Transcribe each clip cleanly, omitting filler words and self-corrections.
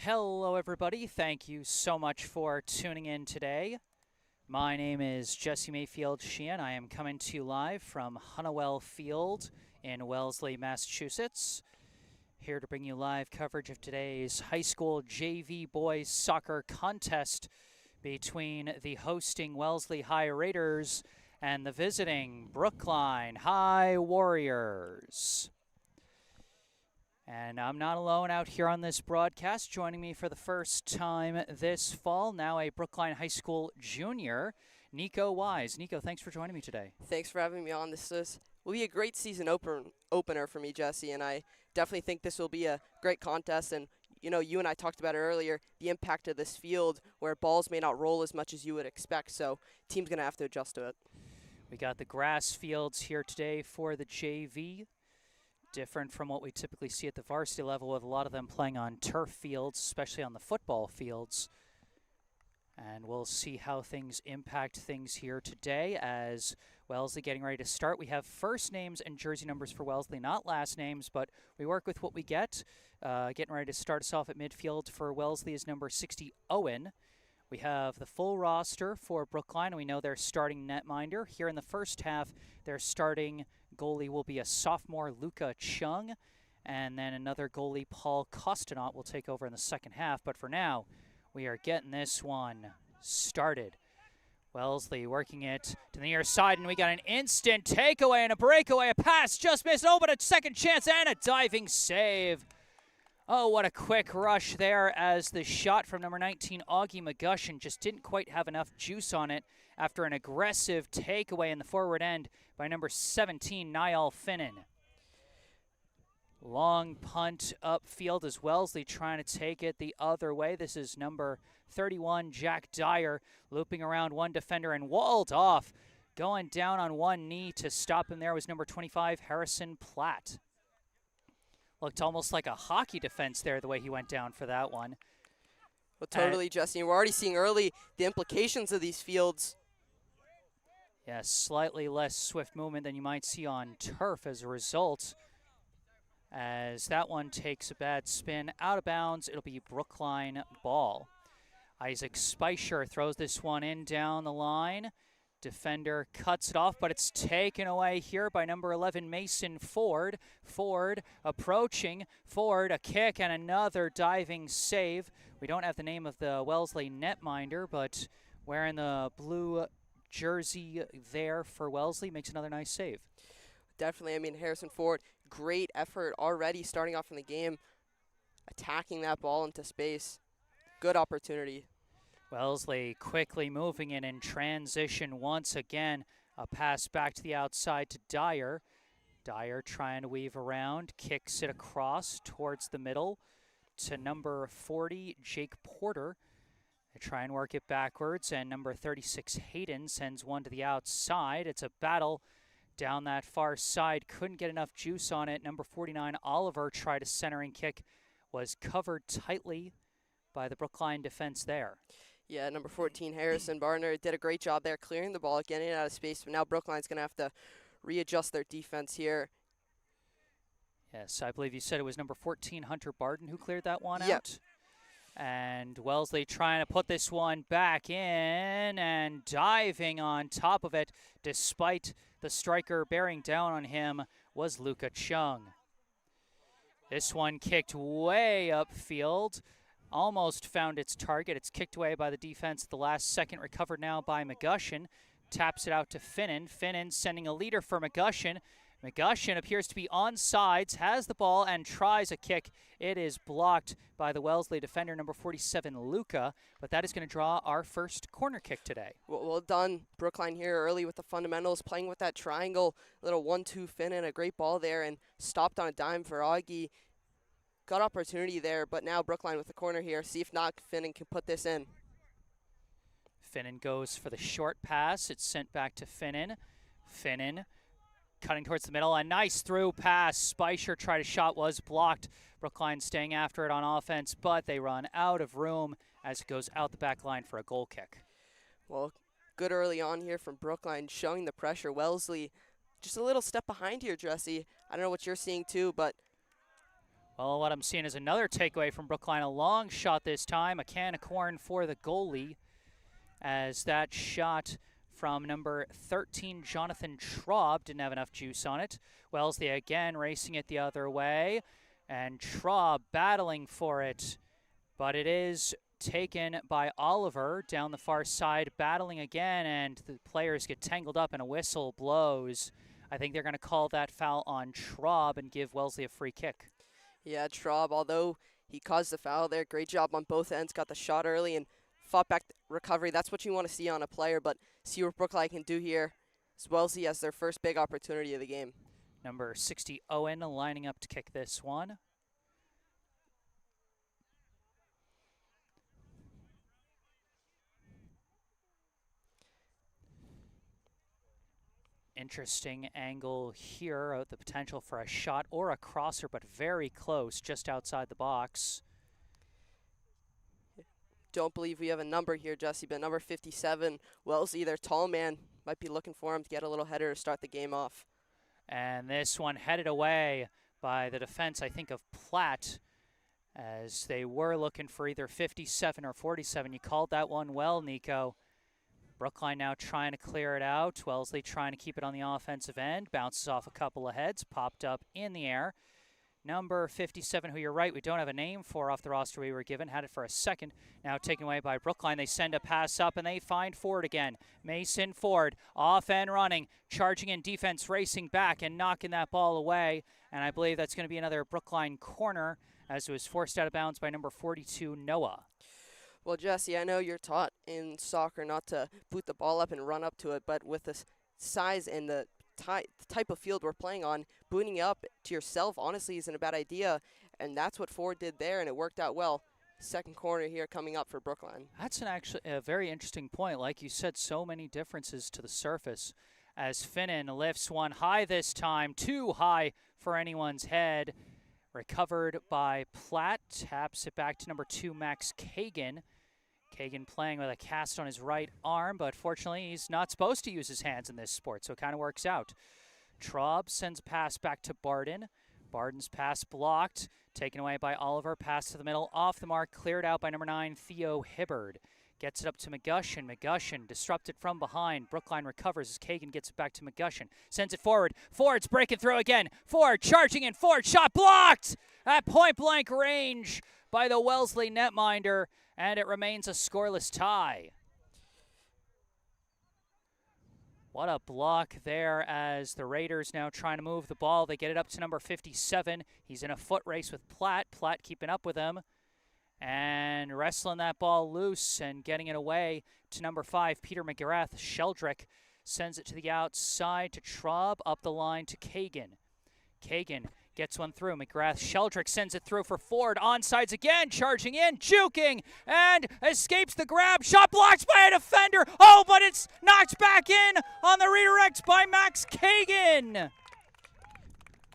Hello, everybody. Thank you so much for tuning in today. My name is Jesse Mayfield-Sheehan. I am coming to you live from Honeywell Field in Wellesley, Massachusetts. Here to bring you live coverage of today's high school JV boys soccer contest between the hosting Wellesley High Raiders and the visiting Brookline High Warriors. And I'm not alone out here on this broadcast. Joining me for the first time this fall, now a Brookline High School junior, Nico Wise. Nico, thanks for joining me today. Thanks for having me on. This will be a great season opener for me, Jesse, and I definitely think this will be a great contest. And, you know, you and I talked about it earlier, the impact of this field where balls may not roll as much as you would expect, so team's going to have to adjust to it. We got the grass fields here today for the JV. Different from what we typically see at the varsity level, with a lot of them playing on turf fields, especially on the football fields. And we'll see how things impact things here today as Wellesley getting ready to start. We have first names and jersey numbers for Wellesley, not last names, but we work with what we get. Getting ready to start us off at midfield for Wellesley is number 60, Owen. We have the full roster for Brookline, and we know their starting netminder. Here in the first half, their starting goalie will be a sophomore, Luca Chung, and then another goalie, Paul Costanaut, will take over in the second half. But for now, we are getting this one started. Wellesley working it to the near side, and we got an instant takeaway and a breakaway. A pass just missed. Oh, but a second chance and a diving save. Oh, what a quick rush there as the shot from number 19, Augie McGushin, just didn't quite have enough juice on it after an aggressive takeaway in the forward end by number 17, Niall Finnan. Long punt upfield as Wellesley trying to take it the other way. This is number 31, Jack Dyer, looping around one defender and walled off. Going down on one knee to stop him there was number 25, Harrison Platt. Looked almost like a hockey defense there, the way he went down for that one. Well, totally, Jesse. We're already seeing early the implications of these fields. Yeah, slightly less swift movement than you might see on turf as a result. As that one takes a bad spin out of bounds, it'll be Brookline ball. Isaac Speicher throws this one in down the line. Defender cuts it off, but it's taken away here by number 11, Mason Ford. Ford approaching. Ford, a kick and another diving save. We don't have the name of the Wellesley netminder, but wearing the blue jersey there for Wellesley makes another nice save. Definitely. I mean, Harrison Ford, great effort already starting off in the game, attacking that ball into space. Good opportunity. Wellesley quickly moving in transition once again. A pass back to the outside to Dyer. Dyer trying to weave around, kicks it across towards the middle to number 40, Jake Porter. They try and work it backwards, and number 36, Hayden, sends one to the outside. It's a battle down that far side. Couldn't get enough juice on it. Number 49, Oliver, tried a centering kick. Was covered tightly by the Brookline defense there. Yeah, number 14, Harrison Barner, did a great job there clearing the ball, getting it out of space. But now Brookline's going to have to readjust their defense here. Yes, I believe you said it was number 14, Hunter Barden, who cleared that one Yep. out. And Wellesley trying to put this one back in and diving on top of it, despite the striker bearing down on him, was Luca Chung. This one kicked way upfield. Almost found its target. It's kicked away by the defense at the last second. Recovered now by McGushin. Taps it out to Finnan. Finnan sending a leader for McGushin. McGushin appears to be on sides, has the ball, and tries a kick. It is blocked by the Wellesley defender, number 47, Luca. But that is going to draw our first corner kick today. Well done, Brookline here early with the fundamentals, playing with that triangle. Little 1-2 Finnan, a great ball there, and stopped on a dime for Augie. Got opportunity there, but now Brookline with the corner here. See if not Finnan can put this in. Finnan goes for the short pass. It's sent back to Finnan. Finnan cutting towards the middle. A nice through pass. Speicher tried a shot, was blocked. Brookline staying after it on offense, but they run out of room as it goes out the back line for a goal kick. Well, good early on here from Brookline, showing the pressure. Wellesley just a little step behind here, Jesse. I don't know what you're seeing too, but Well, what I'm seeing is another takeaway from Brookline. A long shot this time. A can of corn for the goalie, as that shot from number 13, Jonathan Traub, didn't have enough juice on it. Wellesley again racing it the other way, and Traub battling for it, but it is taken by Oliver down the far side, battling again, and the players get tangled up and a whistle blows. I think they're going to call that foul on Traub and give Wellesley a free kick. Yeah, Traub, although he caused the foul there, great job on both ends, got the shot early and fought back the recovery. That's what you want to see on a player, but see what Brookline can do here as Wellesley has their first big opportunity of the game. Number 60, Owen, lining up to kick this one. Interesting angle here, the potential for a shot or a crosser, but very close, just outside the box. Don't believe we have a number here, Jesse, but number 57, Wellesley, their tall man, might be looking for him to get a little header to start the game off. And this one headed away by the defense, I think, of Platt, as they were looking for either 57 or 47. You called that one well, Nico. Brookline now trying to clear it out. Wellesley trying to keep it on the offensive end. Bounces off a couple of heads. Popped up in the air. Number 57, who you're right, we don't have a name for off the roster we were given. Had it for a second. Now taken away by Brookline. They send a pass up and they find Ford again. Mason Ford off and running. Charging in defense, racing back and knocking that ball away. And I believe that's going to be another Brookline corner as it was forced out of bounds by number 42, Noah. Well, Jesse, I know you're taught in soccer not to boot the ball up and run up to it, but with the size and the type of field we're playing on, booting up to yourself honestly isn't a bad idea, and that's what Ford did there, and it worked out well. Second corner here coming up for Brookline. That's actually a very interesting point. Like you said, so many differences to the surface as Finnan lifts one high this time, too high for anyone's head. Recovered by Platt, taps it back to number 2, Max Kagan. Kagan playing with a cast on his right arm, but fortunately he's not supposed to use his hands in this sport, so it kind of works out. Traub sends a pass back to Barden. Barden's pass blocked, taken away by Oliver. Pass to the middle, off the mark, cleared out by number 9, Theo Hibbard. Gets it up to McGushin. McGushin disrupted from behind. Brookline recovers as Kagan gets it back to McGushin. Sends it forward. Ford's breaking through again. Ford charging in. Ford shot blocked at point-blank range by the Wellesley netminder, and it remains a scoreless tie. What a block there as the Raiders now trying to move the ball. They get it up to number 57. He's in a foot race with Platt. Platt keeping up with him and wrestling that ball loose and getting it away to number 5, Peter McGrath. Sheldrick sends it to the outside to Traub, up the line to Kagan. Kagan gets one through. McGrath, Sheldrick sends it through for Ford. Onsides again, charging in, juking, and escapes the grab. Shot blocked by a defender. Oh, but it's knocked back in on the redirect by Max Kagan.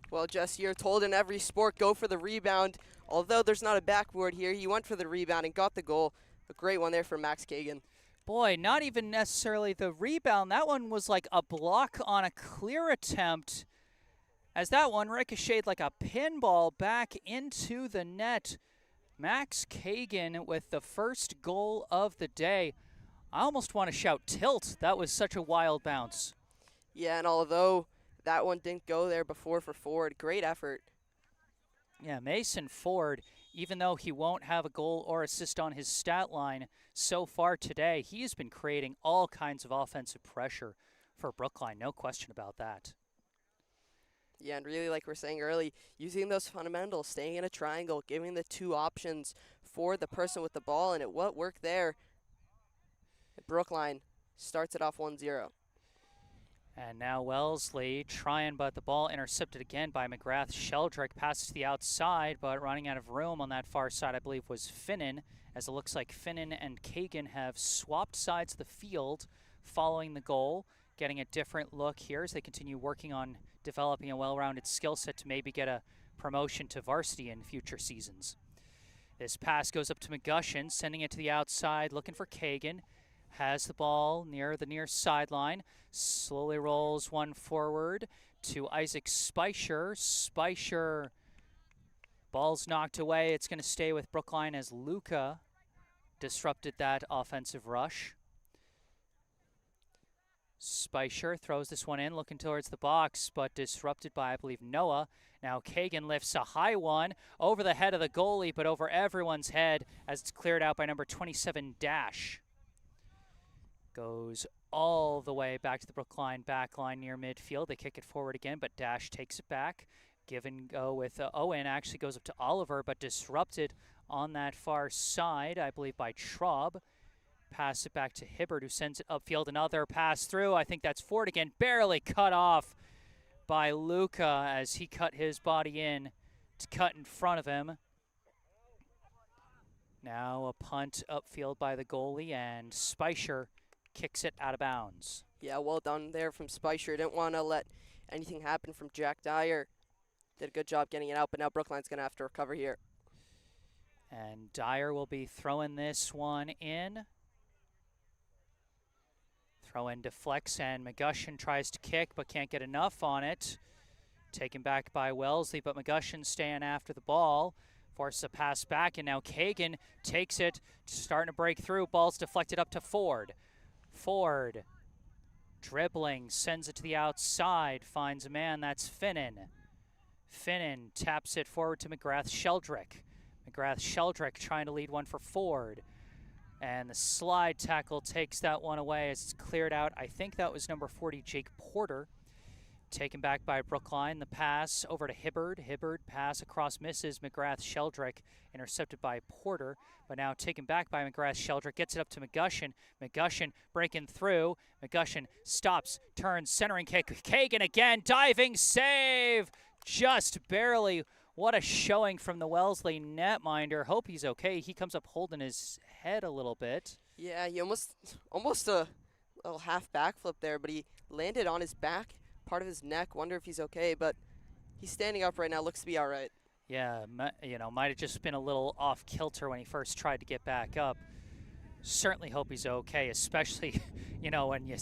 Well, Jess, you're told in every sport, go for the rebound. Although there's not a backboard here, he went for the rebound and got the goal. A great one there for Max Kagan. Boy, not even necessarily the rebound. That one was like a block on a clear attempt, as that one ricocheted like a pinball back into the net. Max Kagan with the first goal of the day. I almost want to shout tilt. That was such a wild bounce. Yeah, and although that one didn't go there before for Ford, great effort. Yeah, Mason Ford, even though he won't have a goal or assist on his stat line so far today, he has been creating all kinds of offensive pressure for Brookline. No question about that. Yeah, and really, like we're saying early, using those fundamentals, staying in a triangle, giving the two options for the person with the ball, and it what worked there. Brookline starts it off 1-0. And now Wellesley trying, but the ball intercepted again by McGrath. Sheldrick passes to the outside, but running out of room on that far side, I believe, was Finnan, as it looks like Finnan and Kagan have swapped sides of the field following the goal, getting a different look here as they continue working on developing a well-rounded skill set to maybe get a promotion to varsity in future seasons. This pass goes up to McGushin, sending it to the outside, looking for Kagan. Has the ball near the near sideline, slowly rolls one forward to Isaac Speicher. Speicher Ball's knocked away. It's going to stay with Brookline as Luca disrupted that offensive rush. Spicer throws this one in, looking towards the box, but disrupted by, I believe, Noah. Now Kagan lifts a high one over the head of the goalie, but over everyone's head as it's cleared out by number 27, Dash. Goes all the way back to the Brookline back line near midfield. They kick it forward again, but Dash takes it back. Give and go with Owen. Actually goes up to Oliver, but disrupted on that far side, I believe, by Traub. Pass it back to Hibbert, who sends it upfield. Another pass through. I think that's Ford again. Barely cut off by Luca as he cut his body in to cut in front of him. Now a punt upfield by the goalie, and Spicer kicks it out of bounds. Yeah, well done there from Spicer. Didn't want to let anything happen from Jack Dyer. Did a good job getting it out, but now Brookline's going to have to recover here. And Dyer will be throwing this one in. Throw in deflects, and McGushin tries to kick but can't get enough on it. Taken back by Wellesley, but McGushin staying after the ball. Forces a pass back, and now Kagan takes it, starting to break through. Ball's deflected up to Ford. Ford dribbling, sends it to the outside, finds a man, that's Finnan. Finnan taps it forward to McGrath-Sheldrick. McGrath-Sheldrick trying to lead one for Ford. And the slide tackle takes that one away as it's cleared out. I think that was number 40, Jake Porter. Taken back by Brookline. The pass over to Hibbard. Hibbard pass across misses. McGrath-Sheldrick intercepted by Porter. But now taken back by McGrath-Sheldrick. Gets it up to McGushin. McGushin breaking through. McGushin stops, turns, centering kick. Kagan again, diving save. Just barely. What a showing from the Wellesley netminder. Hope he's okay. He comes up holding his head a little bit. Yeah, he almost a little half backflip there, but he landed on his back, part of his neck. Wonder if he's okay, but he's standing up right now. Looks to be all right. Yeah, might have just been a little off kilter when he first tried to get back up. Certainly hope he's okay, especially, when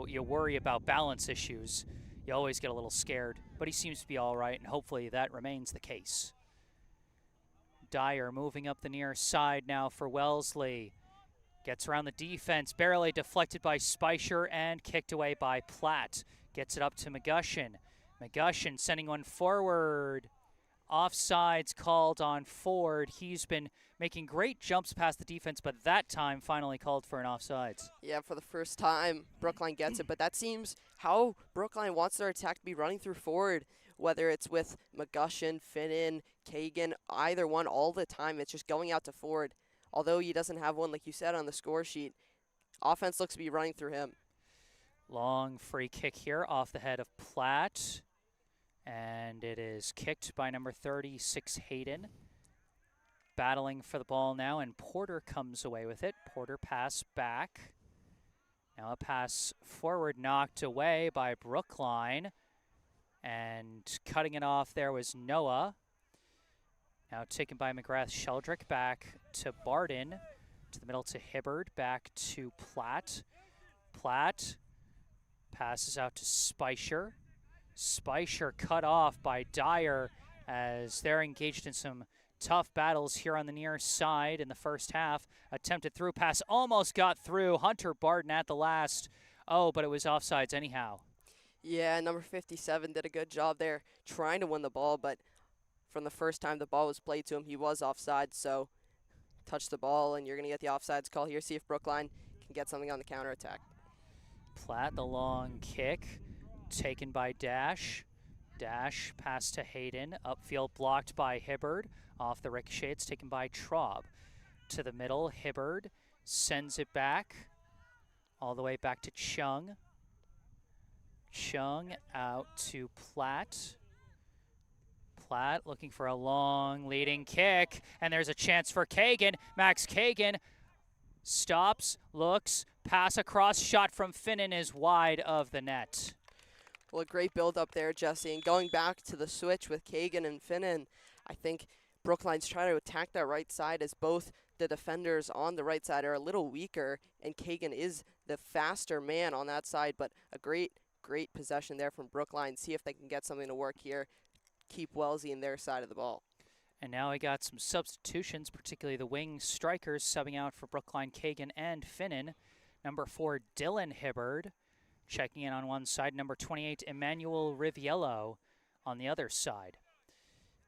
you worry about balance issues. You always get a little scared, but he seems to be all right, and hopefully that remains the case. Dyer moving up the near side now for Wellesley. Gets around the defense, barely deflected by Spicer and kicked away by Platt. Gets it up to McGushin. McGushin sending one forward. Offsides called on Ford. He's been making great jumps past the defense, but that time finally called for an offsides. Yeah, for the first time, Brookline gets it, but that seems how Brookline wants their attack to be running through Ford, whether it's with McGushin, Finnan, Kagan, either one all the time. It's just going out to Ford. Although he doesn't have one, like you said, on the score sheet, offense looks to be running through him. Long free kick here off the head of Platt. And it is kicked by number 36, Hayden. Battling for the ball now, and Porter comes away with it. Porter pass back. Now a pass forward knocked away by Brookline. And cutting it off there was Noah. Now taken by McGrath-Sheldrick, back to Barden. To the middle to Hibbard, back to Platt. Platt passes out to Spicer. Spicer cut off by Dyer as they're engaged in some tough battles here on the near side in the first half. Attempted through pass, almost got through. Hunter Barden at the last. Oh, but it was offsides anyhow. Yeah, number 57 did a good job there trying to win the ball, but from the first time the ball was played to him, he was offside, so touch the ball, and you're going to get the offsides call here. See if Brookline can get something on the counterattack. Platt, the long kick. Taken by Dash. Dash pass to Hayden. Upfield blocked by Hibbard. Off the ricochet, it's taken by Traub. To the middle, Hibbard sends it back. All the way back to Chung. Chung out to Platt. Platt looking for a long leading kick. And there's a chance for Kagan. Max Kagan stops, looks, pass across, shot from Finnan is wide of the net. Well, a great build up there, Jesse. And going back to the switch with Kagan and Finnan, I think Brookline's trying to attack that right side as both the defenders on the right side are a little weaker, and Kagan is the faster man on that side. But a great possession there from Brookline. See if they can get something to work here. Keep Wellesley in their side of the ball. And now we got some substitutions, particularly the wing strikers subbing out for Brookline, Kagan and Finnan. Number 4, Dylan Hibbard, checking in on one side. Number 28, Emmanuel Riviello on the other side.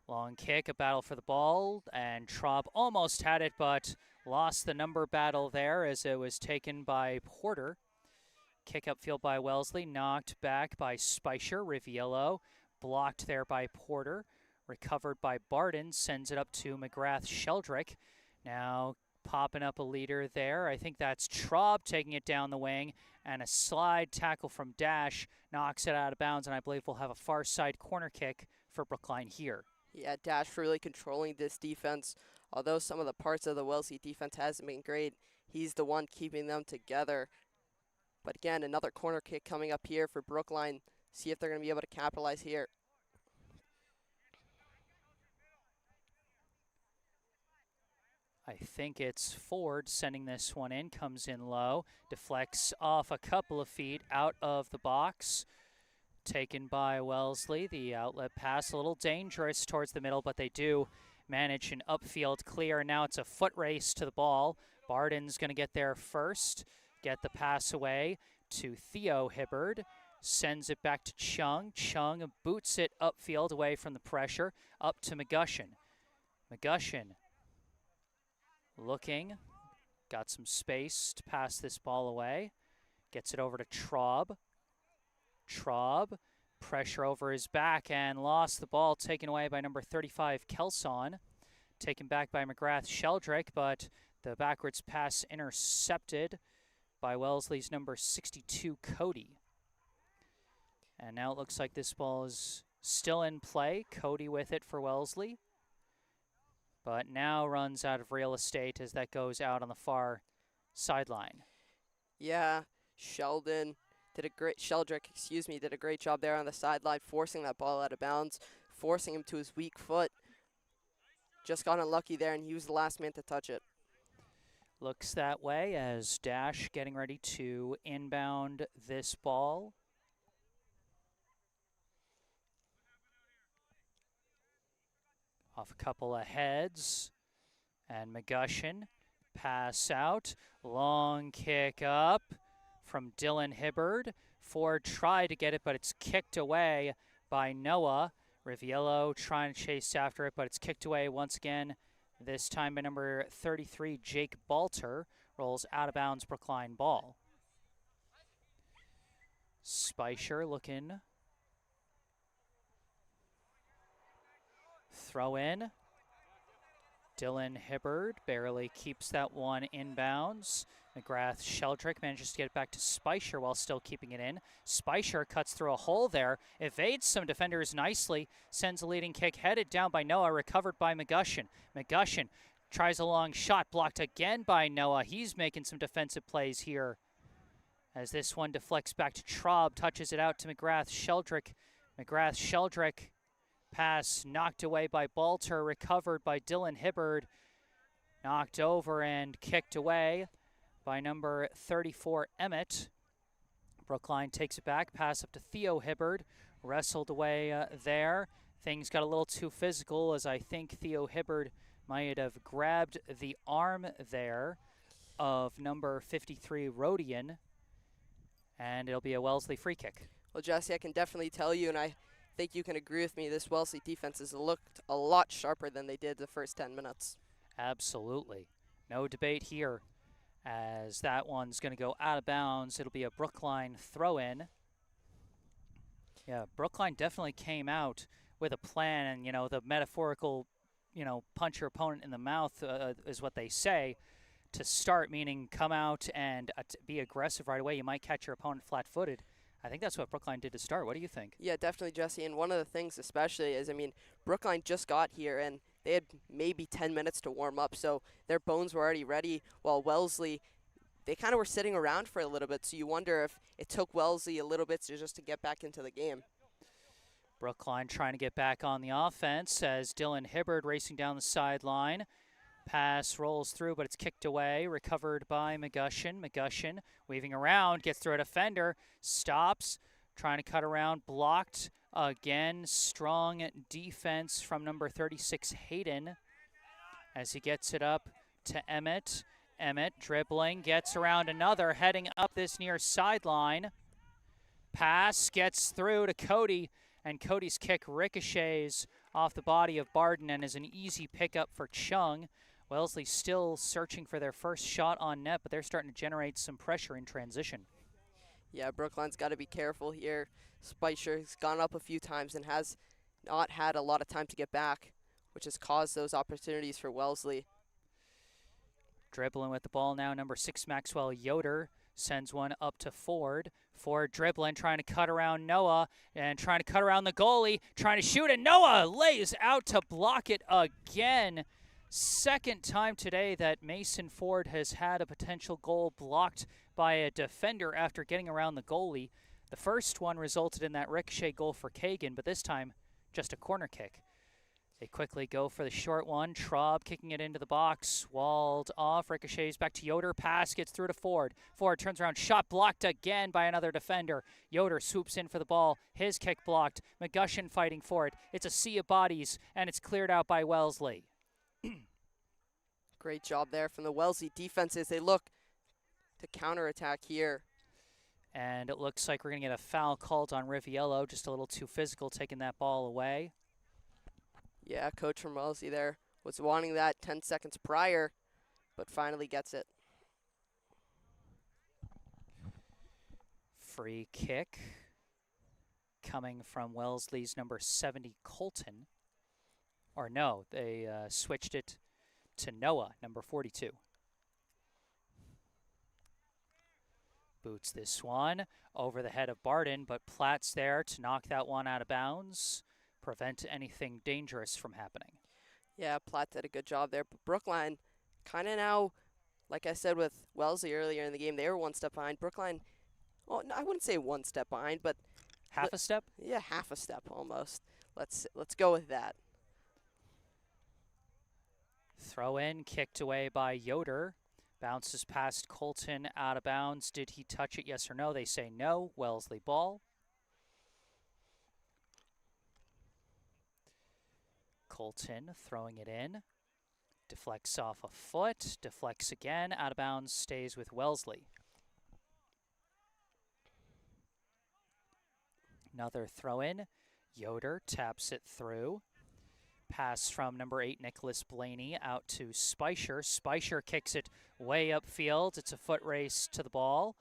Long kick, a battle for the ball, and Traub almost had it, but lost the number battle there as it was taken by Porter. Kick upfield by Wellesley, knocked back by Speicher. Riviello blocked there by Porter. Recovered by Barden, sends it up to McGrath-Sheldrick. Now popping up a leader there. I think that's Traub taking it down the wing, and a slide tackle from Dash knocks it out of bounds, and I believe we'll have a far side corner kick for Brookline here. Yeah, Dash really controlling this defense. Although some of the parts of the Wellesley defense hasn't been great, he's the one keeping them together. But again, another corner kick coming up here for Brookline. See if they're going to be able to capitalize here. I think it's Ford sending this one in, comes in low, deflects off a couple of feet out of the box. Taken by Wellesley. The outlet pass a little dangerous towards the middle, but they do manage an upfield clear. Now it's a foot race to the ball. Barden's going to get there first, get the pass away to Theo Hibbard. Sends it back to Chung. Chung boots it upfield away from the pressure, up to McGushin. McGushin looking, got some space to pass this ball away. Gets it over to Traub. Traub, pressure over his back and lost the ball, taken away by number 35, Kelson. Taken back by McGrath-Sheldrick, but the backwards pass intercepted by Wellesley's number 62, Cody. And now it looks like this ball is still in play. Cody with it for Wellesley, but now runs out of real estate as that goes out on the far sideline. Yeah, Sheldrick did a great job there on the sideline, forcing that ball out of bounds, forcing him to his weak foot. Just got unlucky there, and he was the last man to touch it. Looks that way as Dash getting ready to inbound this ball. Off a couple of heads, and McGushin, pass out, long kick up from Dylan Hibbard. Ford tried to get it, but it's kicked away by Noah. Riviello trying to chase after it, but it's kicked away once again, this time by number 33, Jake Balter. Rolls out of bounds, Brookline ball. Speicher looking. Throw in. Dylan Hibbard barely keeps that one inbounds. McGrath-Sheldrick manages to get it back to Speicher while still keeping it in. Speicher cuts through a hole there, evades some defenders nicely, sends a leading kick headed down by Noah, recovered by McGushin. McGushin tries a long shot, blocked again by Noah. He's making some defensive plays here as this one deflects back to Traub, touches it out to McGrath-Sheldrick. McGrath-Sheldrick pass knocked away by Balter, recovered by Dylan Hibbard, knocked over and kicked away by number 34, Emmett. Brookline takes it back, pass up to Theo Hibbard, wrestled away there. Things got a little too physical as I think Theo Hibbard might have grabbed the arm there of number 53, Rodian, and it'll be a Wellesley free kick. Well, Jesse, I can definitely tell you, and I think you can agree with me, this Wellesley defense has looked a lot sharper than they did the first 10 minutes. Absolutely. No debate here as that one's going to go out of bounds. It'll be a Brookline throw-in. Yeah, Brookline definitely came out with a plan, and, you know, the metaphorical, you know, punch your opponent in the mouth is what they say to start, meaning come out and be aggressive right away. You might catch your opponent flat-footed. I think that's what Brookline did to start. What do you think? Yeah, definitely, Jesse. And one of the things especially is, I mean, Brookline just got here, and they had maybe 10 minutes to warm up, so their bones were already ready, while Wellesley, they kind of were sitting around for a little bit, so you wonder if it took Wellesley a little bit just to get back into the game. Brookline trying to get back on the offense as Dylan Hibbard racing down the sideline. Pass rolls through, but it's kicked away, recovered by McGushin. McGushin weaving around, gets through a defender, stops, trying to cut around, blocked Again, strong defense from number 36, Hayden, as he gets it up to Emmett. Emmett dribbling, gets around another, heading up this near sideline. Pass gets through to Cody, and Cody's kick ricochets off the body of Barden and is an easy pickup for Chung. Wellesley still searching for their first shot on net, but they're starting to generate some pressure in transition. Yeah, Brookline's got to be careful here. Spicer's gone up a few times and has not had a lot of time to get back, which has caused those opportunities for Wellesley. Dribbling with the ball now, number 6, Maxwell Yoder sends one up to Ford. Ford dribbling, trying to cut around Noah and trying to cut around the goalie, trying to shoot, and Noah lays out to block it again. Second time today that Mason Ford has had a potential goal blocked by a defender after getting around the goalie. The first one resulted in that ricochet goal for Kagan, but this time just a corner kick. They quickly go for the short one. Traub kicking it into the box. Walled off. Ricochets back to Yoder. Pass gets through to Ford. Ford turns around. Shot blocked again by another defender. Yoder swoops in for the ball. His kick blocked. McGushin fighting for it. It's a sea of bodies, and it's cleared out by Wellesley. Great job there from the Wellesley defenses. They look to counterattack here. And it looks like we're going to get a foul called on Riviello. Just a little too physical, taking that ball away. Yeah, coach from Wellesley there was wanting that 10 seconds prior, but finally gets it. Free kick coming from Wellesley's number 70, Colton. Or no, they switched it to Noah, number 42. Boots this one over the head of Barden, but Platt's there to knock that one out of bounds. Prevent anything dangerous from happening. Yeah, Platt did a good job there. But Brookline kind of now, like I said with Wellesley earlier in the game, they were one step behind. Brookline, well, no, I wouldn't say one step behind, but half a step? Yeah, half a step almost. Let's go with that. Throw in, kicked away by Yoder. Bounces past Colton out of bounds. Did he touch it, yes or no? They say no. Wellesley ball. Colton throwing it in. Deflects off a foot. Deflects again. Out of bounds. Stays with Wellesley. Another throw in. Yoder taps it through. Pass from number 8, Nicholas Blaney, out to Spicer. Spicer kicks it way upfield. It's a foot race to the ball.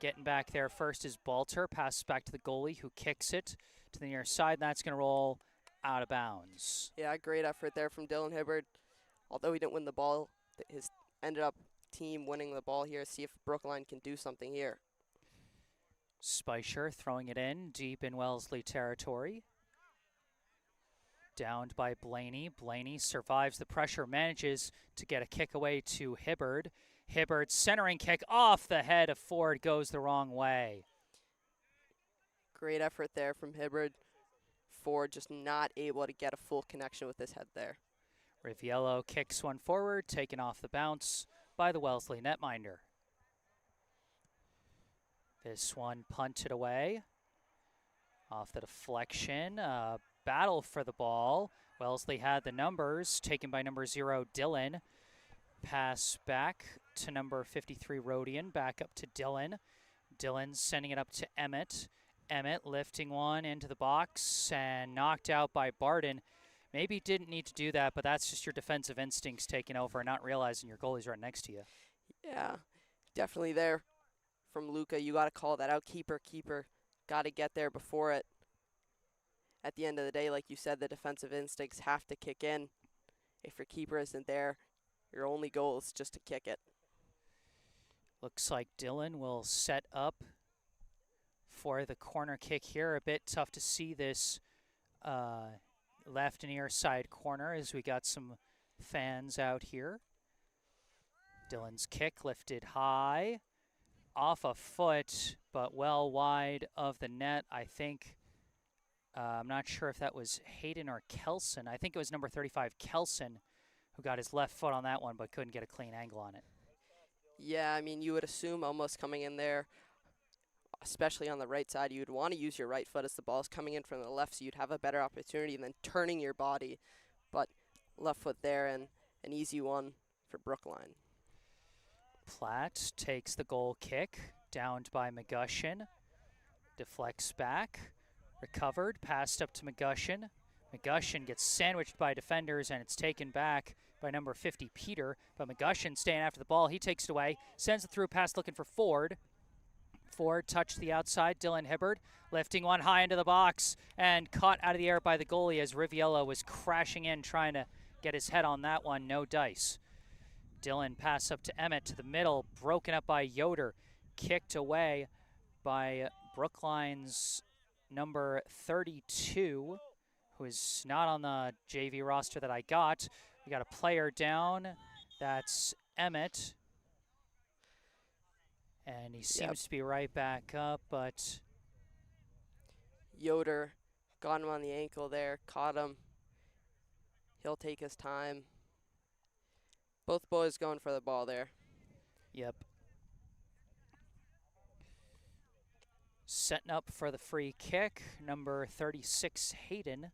Getting back there first is Balter. Passes back to the goalie, who kicks it to the near side. And that's going to roll out of bounds. Yeah, great effort there from Dylan Hibbard. Although he didn't win the ball, his ended up team winning the ball here. See if Brookline can do something here. Spicer throwing it in deep in Wellesley territory. Downed by Blaney. Blaney survives the pressure, manages to get a kick away to Hibbard. Hibbard's centering kick off the head of Ford goes the wrong way. Great effort there from Hibbard. Ford just not able to get a full connection with his head there. Riviello kicks one forward, taken off the bounce by the Wellesley netminder. This one punted away. Off the deflection. Battle for the ball. Wellesley had the numbers, taken by number 0, Dylan. Pass back to number 53, Rodian. Back up to Dylan. Dylan sending it up to Emmett. Emmett lifting one into the box and knocked out by Barden. Maybe didn't need to do that, but that's just your defensive instincts taking over and not realizing your goalie's right next to you. Yeah, definitely there from Luca. You got to call that out. Keeper. Got to get there before it. At the end of the day, like you said, the defensive instincts have to kick in. If your keeper isn't there, your only goal is just to kick it. Looks like Dylan will set up for the corner kick here. A bit tough to see this left near side corner as we got some fans out here. Dylan's kick lifted high, off a foot, but well wide of the net. I think, I'm not sure if that was Hayden or Kelson. I think it was number 35, Kelson, who got his left foot on that one but couldn't get a clean angle on it. Yeah, I mean, you would assume almost coming in there especially on the right side, you'd want to use your right foot as the ball is coming in from the left, so you'd have a better opportunity than turning your body. But left foot there, and an easy one for Brookline. Platt takes the goal kick, downed by McGushin. Deflects back, recovered, passed up to McGushin. McGushin gets sandwiched by defenders, and it's taken back by number 50, Peter. But McGushin staying after the ball. He takes it away, sends it through pass looking for Ford. Ford touched the outside. Dylan Hibbard lifting one high into the box and caught out of the air by the goalie as Riviello was crashing in trying to get his head on that one. No dice. Dylan pass up to Emmett to the middle, broken up by Yoder. Kicked away by Brookline's number 32, who is not on the JV roster that I got. We got a player down. That's Emmett. And he seems to be right back up, but Yoder got him on the ankle there, caught him. He'll take his time. Both boys going for the ball there. Yep. Setting up for the free kick, number 36, Hayden,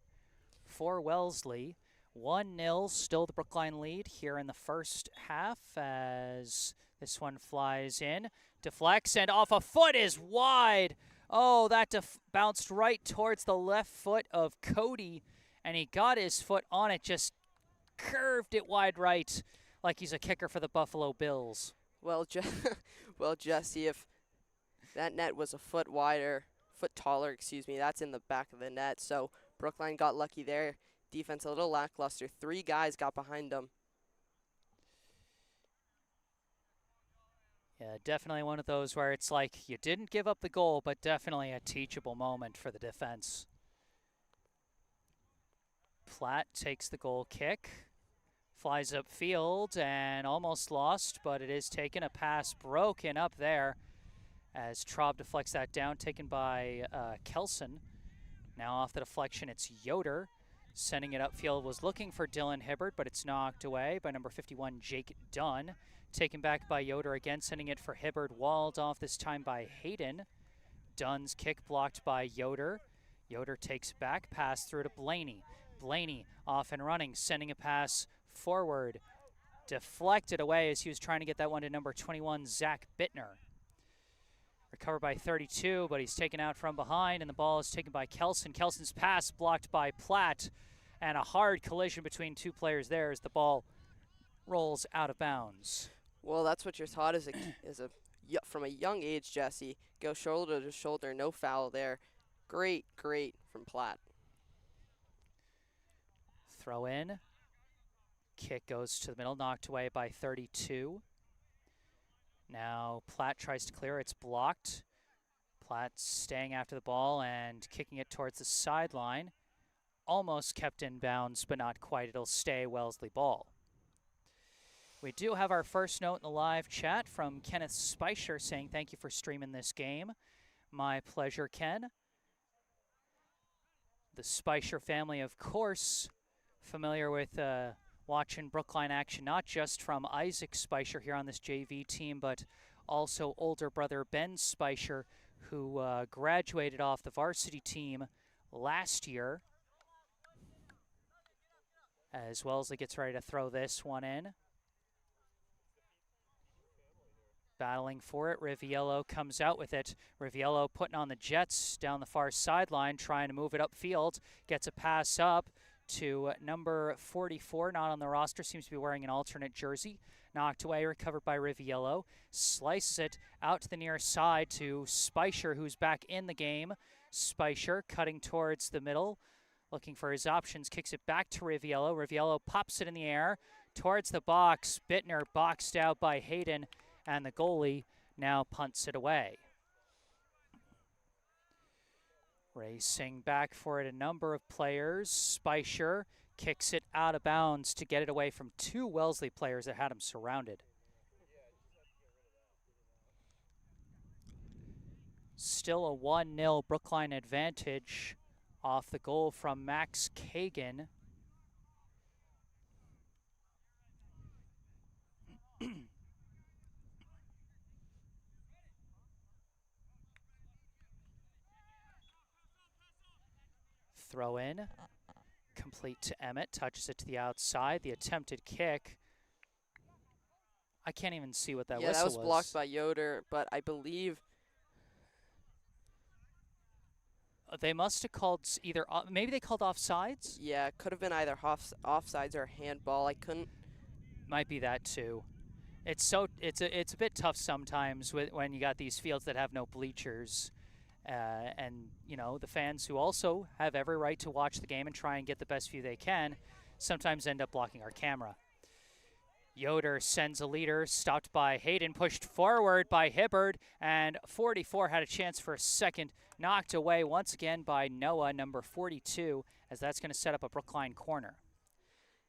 for Wellesley. 1-0, still the Brookline lead here in the first half as this one flies in. Deflects and off a foot is wide. Oh, that bounced right towards the left foot of Cody, and he got his foot on it, just curved it wide right like he's a kicker for the Buffalo Bills. Well, well, Jesse, if that net was a foot taller, that's in the back of the net. So Brookline got lucky there. Defense a little lackluster. 3 guys got behind them. Yeah, definitely one of those where it's like you didn't give up the goal, but definitely a teachable moment for the defense. Platt takes the goal kick, flies upfield and almost lost, but it is taken. A pass broken up there as Traub deflects that down, taken by Kelson. Now off the deflection, it's Yoder. Sending it upfield, was looking for Dylan Hibbard, but it's knocked away by number 51, Jake Dunn. Taken back by Yoder again, sending it for Hibbard, walled off this time by Hayden. Dunn's kick blocked by Yoder. Yoder takes back, pass through to Blaney. Blaney off and running, sending a pass forward. Deflected away as he was trying to get that one to number 21, Zach Bittner. Recovered by 32, but he's taken out from behind, and the ball is taken by Kelson. Kelson's pass blocked by Platt, and a hard collision between 2 players there as the ball rolls out of bounds. Well, that's what you're taught from a young age, Jesse. Go shoulder to shoulder, no foul there. Great from Platt. Throw in. Kick goes to the middle, knocked away by 32. Now Platt tries to clear, it's blocked. Platt staying after the ball and kicking it towards the sideline. Almost kept in bounds, but not quite. It'll stay Wellesley ball. We do have our first note in the live chat from Kenneth Speicher saying, thank you for streaming this game. My pleasure, Ken. The Speicher family, of course, familiar with watching Brookline action, not just from Isaac Speicher here on this JV team, but also older brother Ben Speicher, who graduated off the varsity team last year. As Wellesley gets ready to throw this one in. Battling for it, Riviello comes out with it. Riviello putting on the Jets down the far sideline, trying to move it upfield. Gets a pass up to number 44, not on the roster, seems to be wearing an alternate jersey. Knocked away, recovered by Riviello. Slices it out to the near side to Speicher, who's back in the game. Speicher cutting towards the middle, looking for his options, kicks it back to Riviello. Riviello pops it in the air towards the box. Bittner boxed out by Hayden, and the goalie now punts it away. Racing back for it, a number of players. Speicher kicks it out of bounds to get it away from 2 Wellesley players that had him surrounded. Still a 1-0 Brookline advantage off the goal from Max Kagan. throw in. Complete to Emmett. Touches it to the outside. The attempted kick. I can't even see what that whistle was. Yeah, that was blocked by Yoder, but I believe they must have called either, maybe they called offsides? Yeah, it could have been either offsides or handball. I couldn't. Might be that too. It's a bit tough sometimes when you got these fields that have no bleachers, and the fans who also have every right to watch the game and try and get the best view they can, sometimes end up blocking our camera. Yoder sends a leader, stopped by Hayden, pushed forward by Hibbard, and 44 had a chance for a second, knocked away once again by Noah, number 42, as that's going to set up a Brookline corner.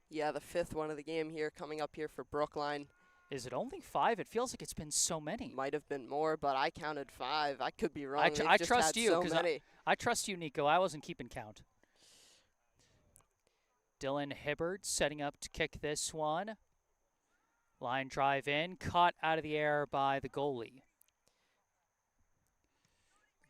Yeah, the 5th one of the game here, coming up here for Brookline. Is it only 5? It feels like it's been so many. Might have been more, but I counted 5. I could be wrong. I trust you, because I trust you, Nico. I wasn't keeping count. Dylan Hibbard setting up to kick this one. Line drive in, caught out of the air by the goalie.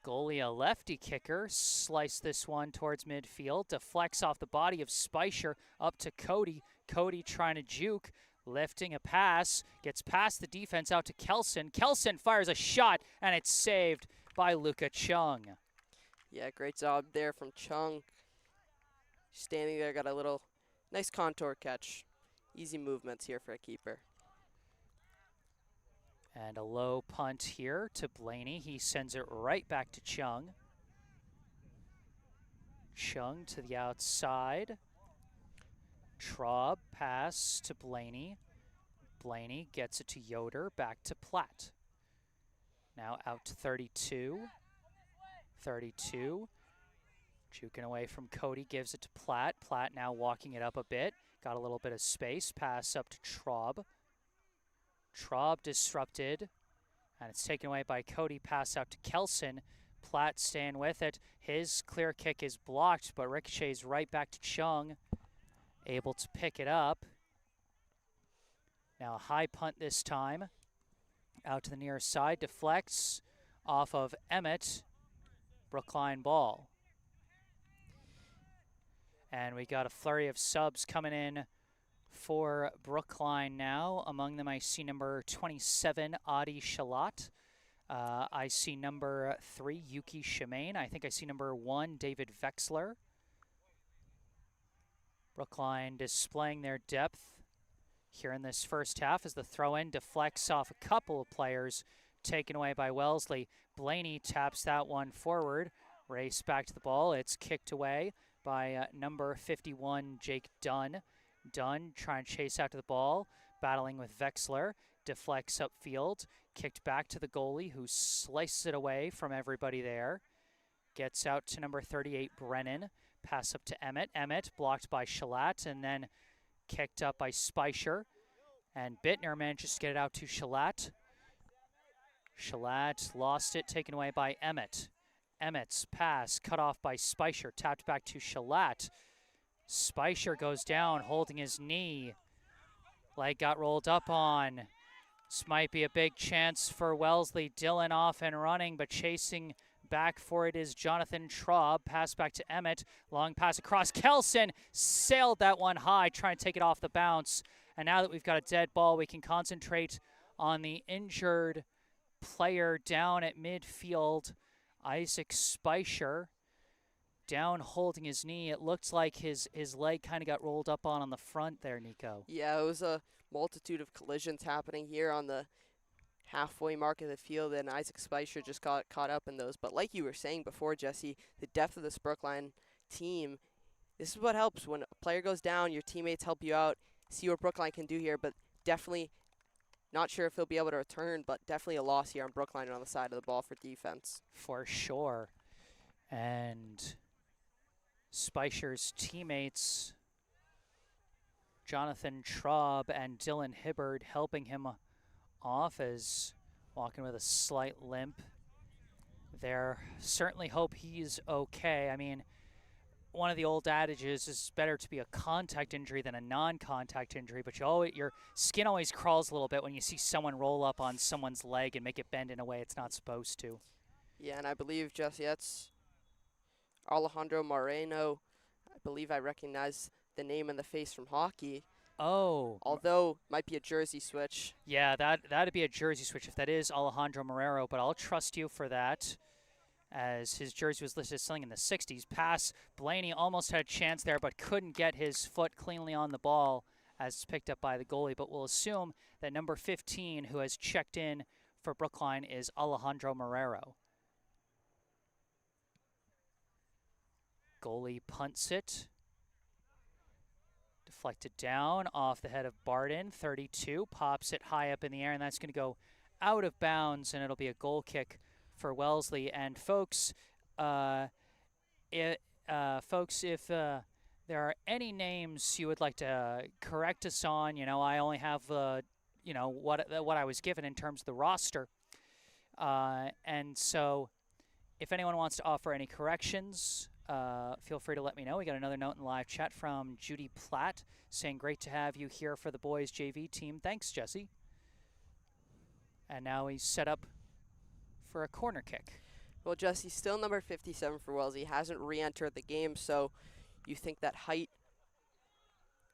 Goalie, a lefty kicker, sliced this one towards midfield, deflects off the body of Speicher up to Cody. Cody trying to juke, lifting a pass, gets past the defense out to Kelson. Kelson fires a shot, and it's saved by Luka Chung. Yeah, great job there from Chung. Standing there, got a little nice contour catch. Easy movements here for a keeper. And a low punt here to Blaney. He sends it right back to Chung. Chung to the outside. Traub pass to Blaney. Blaney gets it to Yoder, back to Platt. Now out to 32. 32. Juking away from Cody, gives it to Platt. Platt now walking it up a bit. Got a little bit of space. Pass up to Traub. Traub disrupted, and it's taken away by Cody. Pass out to Kelson. Platt staying with it. His clear kick is blocked, but ricochets right back to Chung. Able to pick it up. Now a high punt this time. Out to the near side. Deflects off of Emmett. Brookline ball. And we got a flurry of subs coming in for Brookline now. Among them, I see number 27, Adi Shalat. I see number 3, Yuki Shimane. I think I see number 1, David Vexler. Brookline displaying their depth here in this first half as the throw-in deflects off a couple of players, taken away by Wellesley. Blaney taps that one forward. Race back to the ball. It's kicked away by number 51, Jake Dunn. Dunn trying to chase after the ball, battling with Vexler, deflects upfield, kicked back to the goalie who slices it away from everybody there. Gets out to number 38, Brennan. Pass up to Emmett. Emmett blocked by Shalat and then kicked up by Speicher. And Bittner manages to get it out to Shalat. Shalat lost it, taken away by Emmett. Emmett's pass cut off by Speicher, tapped back to Shalat. Speicher goes down, holding his knee. Leg got rolled up on. This might be a big chance for Wellesley. Dylan off and running, but chasing back for it is Jonathan Traub. Pass back to Emmett. Long pass across. Kelson sailed that one high, trying to take it off the bounce. And now that we've got a dead ball, we can concentrate on the injured player down at midfield, Isaac Speicher. Down holding his knee. It looks like his leg kind of got rolled up on the front there, Nico. Yeah, it was a multitude of collisions happening here on the halfway mark of the field, and Isaac Speicher just got caught up in those. But like you were saying before, Jesse, the depth of this Brookline team, this is what helps. When a player goes down, your teammates help you out, see what Brookline can do here, but definitely not sure if he'll be able to return, but definitely a loss here on Brookline on the side of the ball for defense. For sure. And Speicher's teammates, Jonathan Traub and Dylan Hibbard, helping him off as walking with a slight limp. There certainly hope he's okay. I mean, one of the old adages is better to be a contact injury than a non-contact injury, but your skin always crawls a little bit when you see someone roll up on someone's leg and make it bend in a way it's not supposed to. Yeah, and I believe, Jesse, that's Alejandro Moreno I believe I recognize the name and the face from hockey. Oh, Although might be a jersey switch. yeah, that'd be a jersey switch if that is Alejandro Marrero, but I'll trust you for that, as his jersey was listed as selling in the 60s. Pass, Blaney almost had a chance there, but couldn't get his foot cleanly on the ball as it's picked up by the goalie. But we'll assume that number 15, who has checked in for Brookline, is Alejandro Marrero. Goalie punts it. Deflected down off the head of Barden. 32 pops it high up in the air, and that's going to go out of bounds, and it'll be a goal kick for Wellesley. And folks, if there are any names you would like to correct us on, I only have what I was given in terms of the roster, and so if anyone wants to offer any corrections, feel free to let me know. We got another note in live chat from Judy Platt saying, great to have you here for the boys JV team. Thanks, Jesse. And now he's set up for a corner kick. Well, Jesse, still number 57 for Wellesley. He hasn't re-entered the game, so you think that height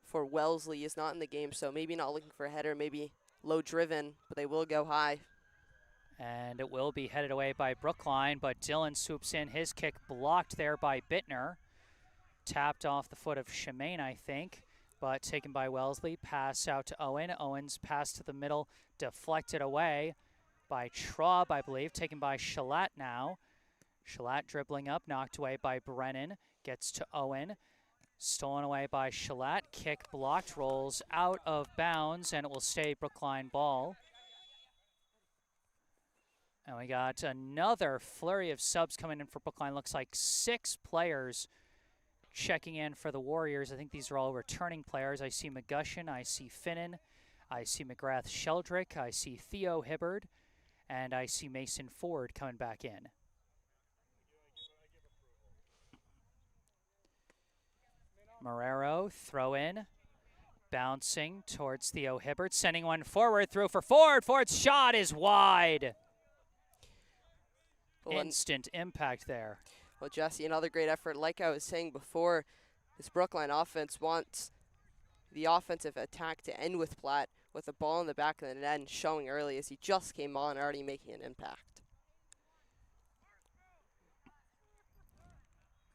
for Wellesley is not in the game, so maybe not looking for a header, maybe low driven, but they will go high. And it will be headed away by Brookline, but Dillon swoops in. His kick blocked there by Bittner. Tapped off the foot of Shemaine, I think, but taken by Wellesley. Pass out to Owen. Owen's pass to the middle, deflected away by Traub, I believe. Taken by Shalat now. Shalat dribbling up, knocked away by Brennan. Gets to Owen. Stolen away by Shalat. Kick blocked, rolls out of bounds, and it will stay Brookline ball. And we got another flurry of subs coming in for Brookline. Looks like 6 players checking in for the Warriors. I think these are all returning players. I see McGushin, I see Finnan, I see McGrath-Sheldrick, I see Theo Hibbard, and I see Mason Ford coming back in. Marrero, throw in, bouncing towards Theo Hibbard, sending one forward, through for Ford. Ford's shot is wide. Instant impact there. Well, Jesse, another great effort. Like I was saying before, this Brookline offense wants the offensive attack to end with Platt, with the ball in the back of the net and showing early as he just came on, already making an impact.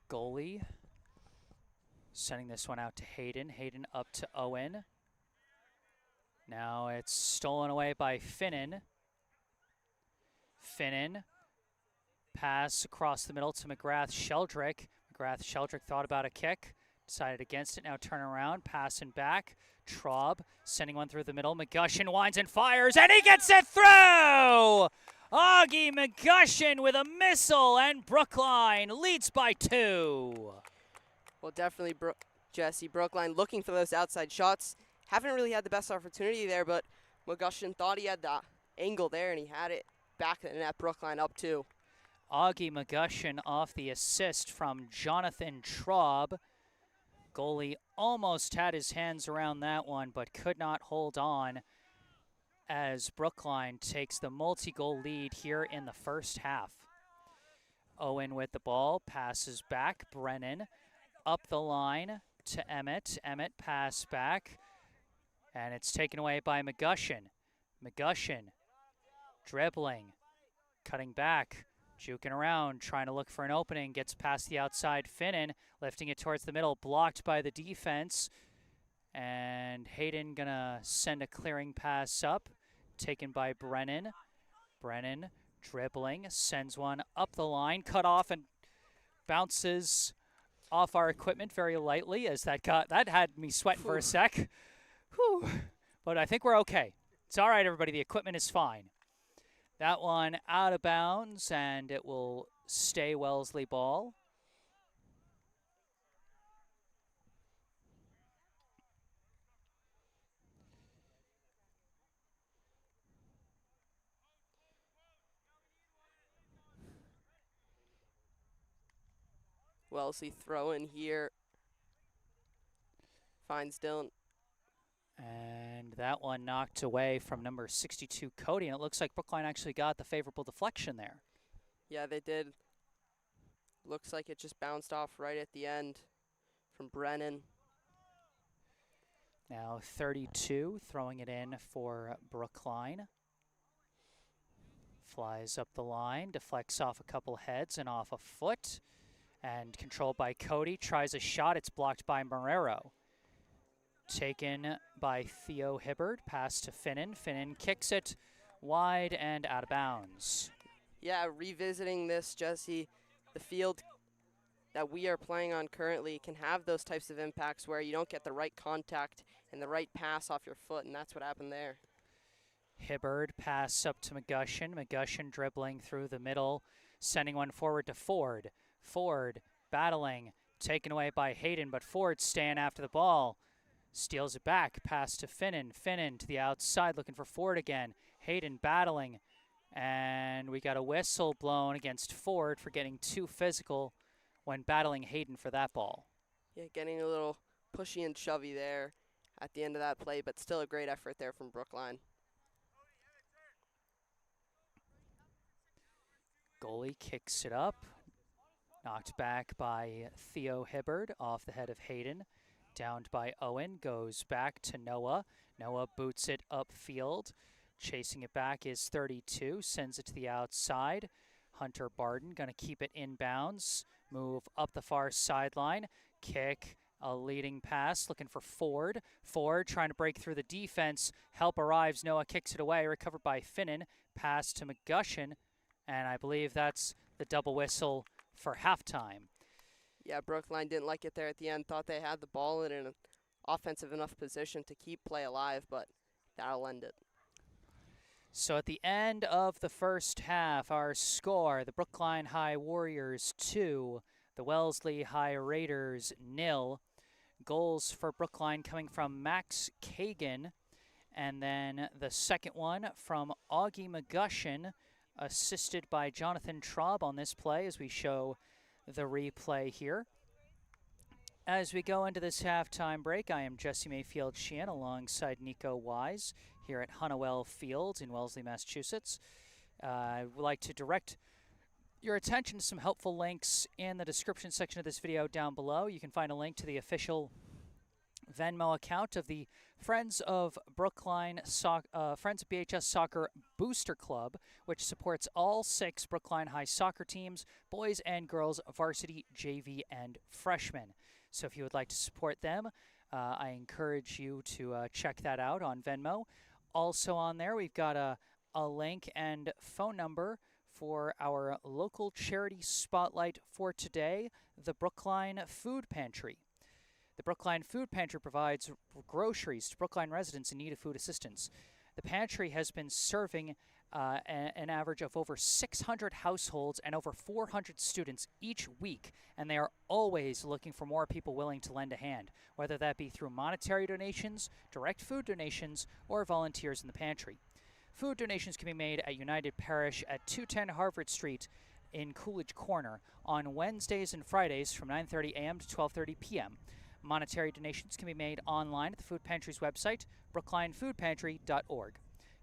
Goalie sending this one out to Hayden. Hayden up to Owen. Now it's stolen away by Finnan. Finnan. Pass across the middle to McGrath-Sheldrick. McGrath-Sheldrick thought about a kick, decided against it. Now turn around, passing back. Traub sending one through the middle. McGushin winds and fires, and he gets it through! Augie McGushin with a missile, and Brookline leads by 2. Well, definitely, Jesse, Brookline looking for those outside shots. Haven't really had the best opportunity there, but McGushin thought he had the angle there, and he had it back in the net. Brookline up 2. Augie McGushin off the assist from Jonathan Traub. Goalie almost had his hands around that one, but could not hold on as Brookline takes the multi-goal lead here in the first half. Owen with the ball, passes back. Brennan up the line to Emmett. Emmett pass back, and it's taken away by McGushin. McGushin dribbling, cutting back. Juking around, trying to look for an opening, gets past the outside. Finnan lifting it towards the middle, blocked by the defense. And Hayden gonna send a clearing pass up, taken by Brennan. Brennan dribbling, sends one up the line, cut off and bounces off our equipment very lightly, as that had me sweating for a sec. Whew. But I think we're okay. It's all right, everybody. The equipment is fine. That one out of bounds, and it will stay Wellesley ball. Wellesley throw in here. Finds Dillon. And that one knocked away from number 62, Cody. And it looks like Brookline actually got the favorable deflection there. Yeah, they did. Looks like it just bounced off right at the end from Brennan. Now 32, throwing it in for Brookline. Flies up the line, deflects off a couple heads and off a foot. And controlled by Cody, tries a shot. It's blocked by Marrero. Taken by Theo Hibbard, pass to Finnan. Finnan kicks it wide and out of bounds. Yeah, revisiting this, Jesse, the field that we are playing on currently can have those types of impacts where you don't get the right contact and the right pass off your foot, and that's what happened there. Hibbard pass up to McGushin. McGushin dribbling through the middle, sending one forward to Ford. Ford battling, taken away by Hayden, but Ford staying after the ball. Steals it back, pass to Finnan. Finnan to the outside, looking for Ford again. Hayden battling, and we got a whistle blown against Ford for getting too physical when battling Hayden for that ball. Yeah, getting a little pushy and shovey there at the end of that play, but still a great effort there from Brookline. Goalie kicks it up. Knocked back by Theo Hibbard off the head of Hayden. Downed by Owen, goes back to Noah. Noah boots it upfield. Chasing it back is 32, sends it to the outside. Hunter Barden going to keep it inbounds. Move up the far sideline. Kick, a leading pass, looking for Ford. Ford trying to break through the defense. Help arrives. Noah kicks it away, recovered by Finnan. Pass to McGushin, and I believe that's the double whistle for halftime. Yeah, Brookline didn't like it there at the end. Thought they had the ball in an offensive enough position to keep play alive, but that'll end it. So at the end of the first half, our score, the Brookline High Warriors 2, the Wellesley High Raiders 0. Goals for Brookline coming from Max Kagan, and then the second one from Augie McGushin, assisted by Jonathan Traub on this play as we show the replay here. As we go into this halftime break, I am Jesse Mayfield-Sheehan alongside Nico Wise here at Hunnewell Field in Wellesley, Massachusetts. I would like to direct your attention to some helpful links in the description section of this video down below. You can find a link to the official Venmo account of the Friends of Brookline Friends of BHS Soccer Booster Club, which supports all 6 Brookline High soccer teams, boys and girls, varsity, JV, and freshmen. So if you would like to support them, I encourage you to check that out on Venmo. Also on there, we've got a link and phone number for our local charity spotlight for today, the Brookline Food Pantry. The Brookline Food Pantry provides groceries to Brookline residents in need of food assistance. The pantry has been serving an average of over 600 households and over 400 students each week, and they are always looking for more people willing to lend a hand, whether that be through monetary donations, direct food donations, or volunteers in the pantry. Food donations can be made at United Parish at 210 Harvard Street in Coolidge Corner on Wednesdays and Fridays from 9:30 a.m. to 12:30 p.m. Monetary donations can be made online at the Food Pantry's website, brooklinefoodpantry.org.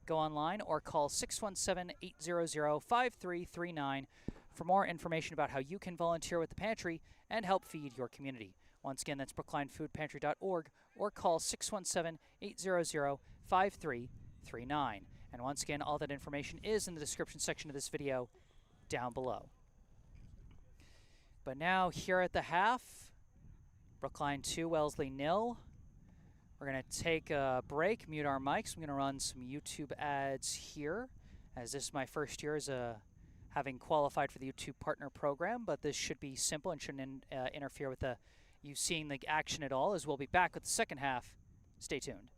Go online or call 617-800-5339 for more information about how you can volunteer with the pantry and help feed your community. Once again, that's brooklinefoodpantry.org or call 617-800-5339. And once again, all that information is in the description section of this video down below. But now, here at the half, Brookline 2, Wellesley 0. We're going to take a break, mute our mics. I'm going to run some YouTube ads here, as this is my first year as having qualified for the YouTube Partner Program, but this should be simple and shouldn't interfere with you seeing the action at all, as we'll be back with the second half. Stay tuned.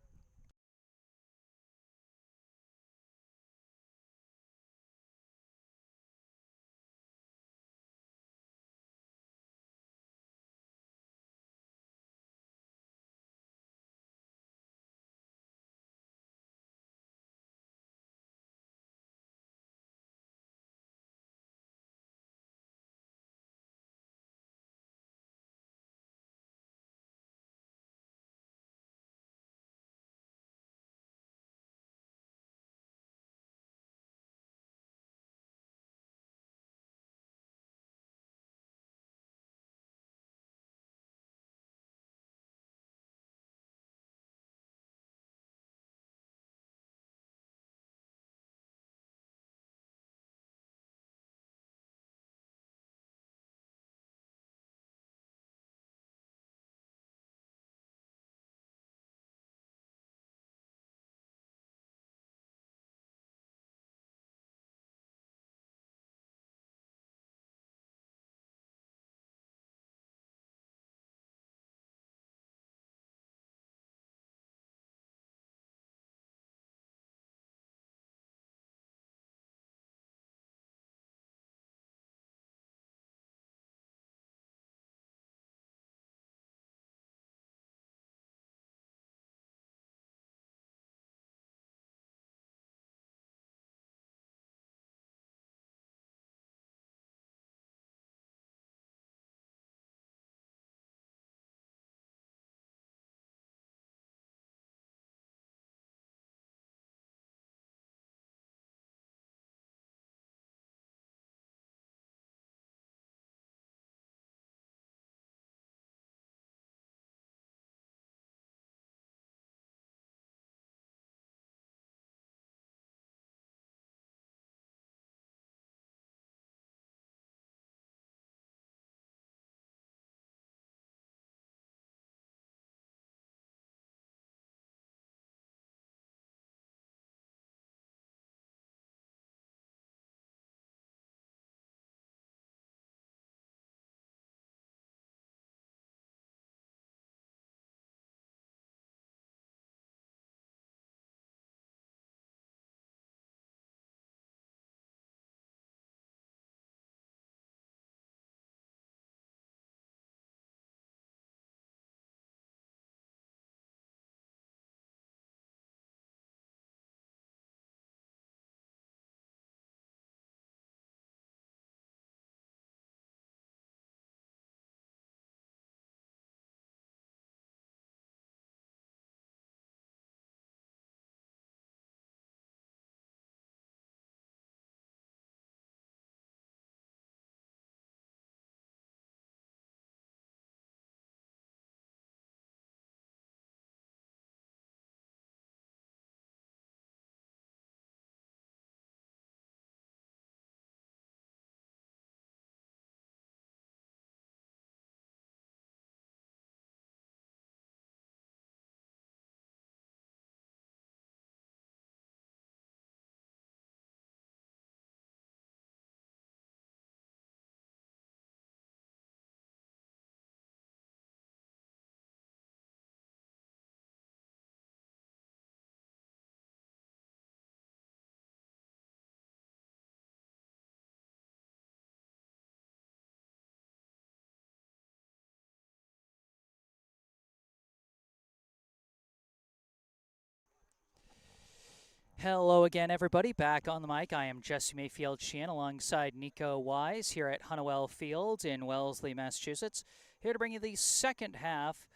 Hello again, everybody. Back on the mic, I am Jesse Mayfield-Sheehan alongside Nico Wise here at Honeywell Field in Wellesley, Massachusetts. Here to bring you the second half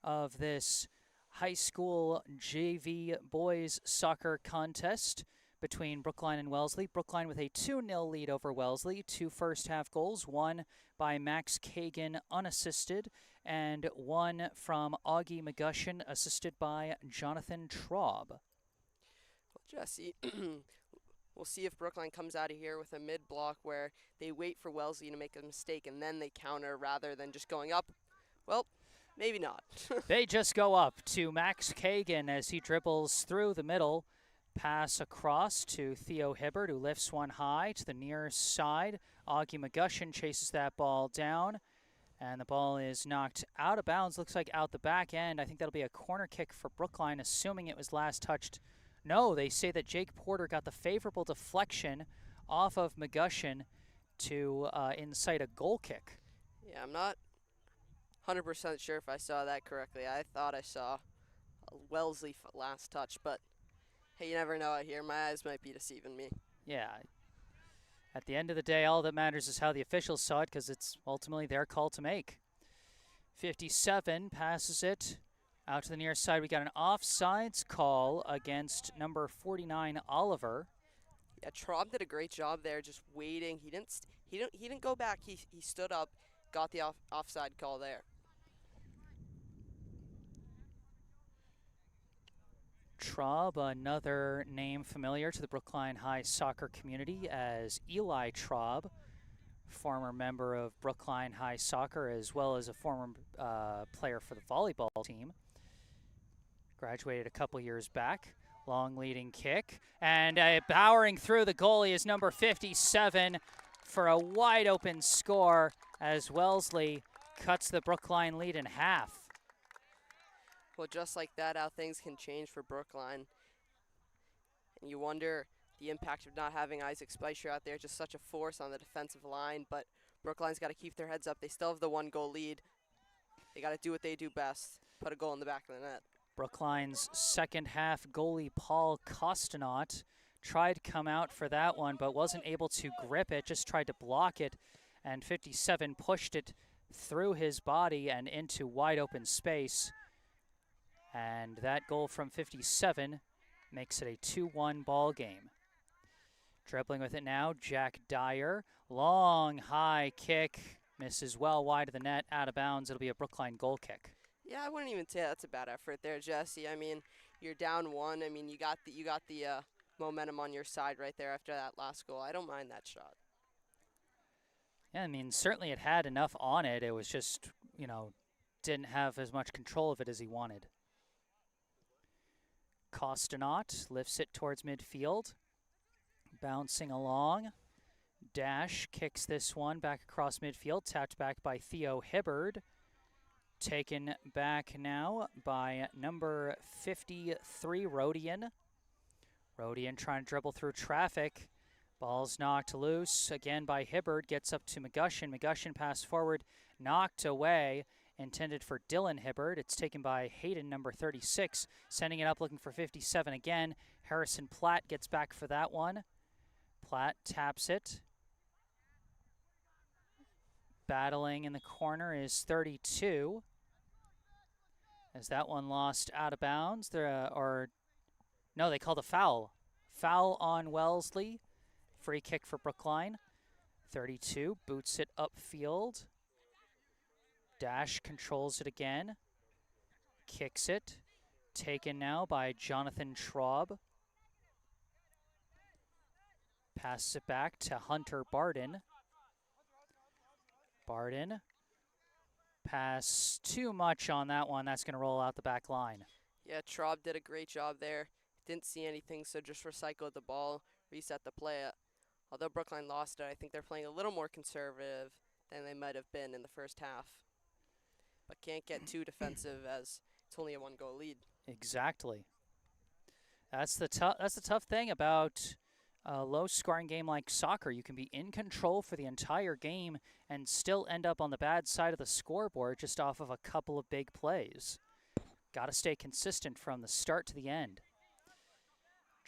of this high school JV boys soccer contest between Brookline and Wellesley. Brookline with a 2-0 lead over Wellesley. 2 first-half goals, one by Max Kagan unassisted, and one from Augie McGushin, assisted by Jonathan Traub. Jesse, we'll see if Brookline comes out of here with a mid-block where they wait for Wellesley to make a mistake and then they counter rather than just going up. Well, maybe not. They just go up to Max Kagan as he dribbles through the middle. Pass across to Theo Hibbert, who lifts one high to the near side. Augie McGushin chases that ball down, and the ball is knocked out of bounds. Looks like out the back end. I think that'll be a corner kick for Brookline, assuming it was last touched. No, they say that Jake Porter got the favorable deflection off of McGushin to incite a goal kick. Yeah, I'm not 100% sure if I saw that correctly. I thought I saw a Wellesley last touch, but hey, you never know out here. My eyes might be deceiving me. Yeah. At the end of the day, all that matters is how the officials saw it, because it's ultimately their call to make. 57 passes it out to the near side. We got an offsides call against number 49, Oliver. Yeah, Traub did a great job there, just waiting. He didn't go back. He stood up, got the offside call there. Traub, another name familiar to the Brookline High soccer community as Eli Traub, former member of Brookline High Soccer, as well as a former player for the volleyball team. Graduated a couple years back. Long leading kick. And powering through the goalie is number 57 for a wide open score as Wellesley cuts the Brookline lead in half. Well, just like that, how things can change for Brookline. And you wonder the impact of not having Isaac Spicer out there, just such a force on the defensive line. But Brookline's got to keep their heads up. They still have the 1-goal lead. They got to do what they do best, put a goal in the back of the net. Brookline's second half goalie Paul Costanaut tried to come out for that one, but wasn't able to grip it, just tried to block it, and 57 pushed it through his body and into wide open space. And that goal from 57 makes it a 2-1 ball game. Dribbling with it now, Jack Dyer. Long, high kick. Misses well wide of the net, out of bounds. It'll be a Brookline goal kick. Yeah, I wouldn't even say that's a bad effort there, Jesse. I mean, you're down 1. I mean, you got the momentum on your side right there after that last goal. I don't mind that shot. Yeah, I mean, certainly it had enough on it. It was just, didn't have as much control of it as he wanted. Costanaut lifts it towards midfield. Bouncing along. Dash kicks this one back across midfield. Tapped back by Theo Hibbert. Taken back now by number 53, Rodian. Rodian trying to dribble through traffic. Ball's knocked loose again by Hibbert. Gets up to McGushin. McGushin pass forward, knocked away. Intended for Dylan Hibbert. It's taken by Hayden, number 36. Sending it up, looking for 57 again. Harrison Platt gets back for that one. Platt taps it. Battling in the corner is 32. As that one lost out of bounds. No, they called a foul. Foul on Wellesley. Free kick for Brookline. 32 boots it upfield. Dash controls it again. Kicks it. Taken now by Jonathan Traub. Passes it back to Hunter Barden. Barden. Pass too much on that one. That's going to roll out the back line. Yeah, Traub did a great job there. Didn't see anything, so just recycled the ball, reset the play. Although Brookline lost it, I think they're playing a little more conservative than they might have been in the first half. But can't get too defensive as it's only a 1-goal lead. Exactly. That's the tough thing about a low-scoring game like soccer. You can be in control for the entire game and still end up on the bad side of the scoreboard just off of a couple of big plays. Got to stay consistent from the start to the end.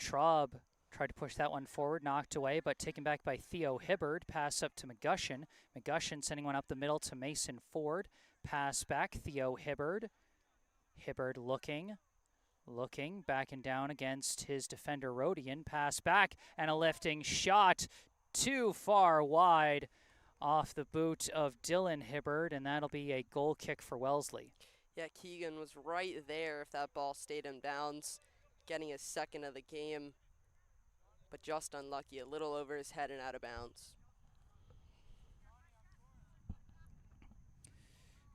Traub tried to push that one forward, knocked away, but taken back by Theo Hibbard. Pass up to McGushin. McGushin sending one up the middle to Mason Ford. Pass back, Theo Hibbard. Hibbard looking, backing down against his defender Rodian. Pass back, and a lifting shot too far wide off the boot of Dylan Hibbard, and that'll be a goal kick for Wellesley. Yeah, Keegan was right there if that ball stayed in bounds, getting his second of the game, but just unlucky, a little over his head and out of bounds.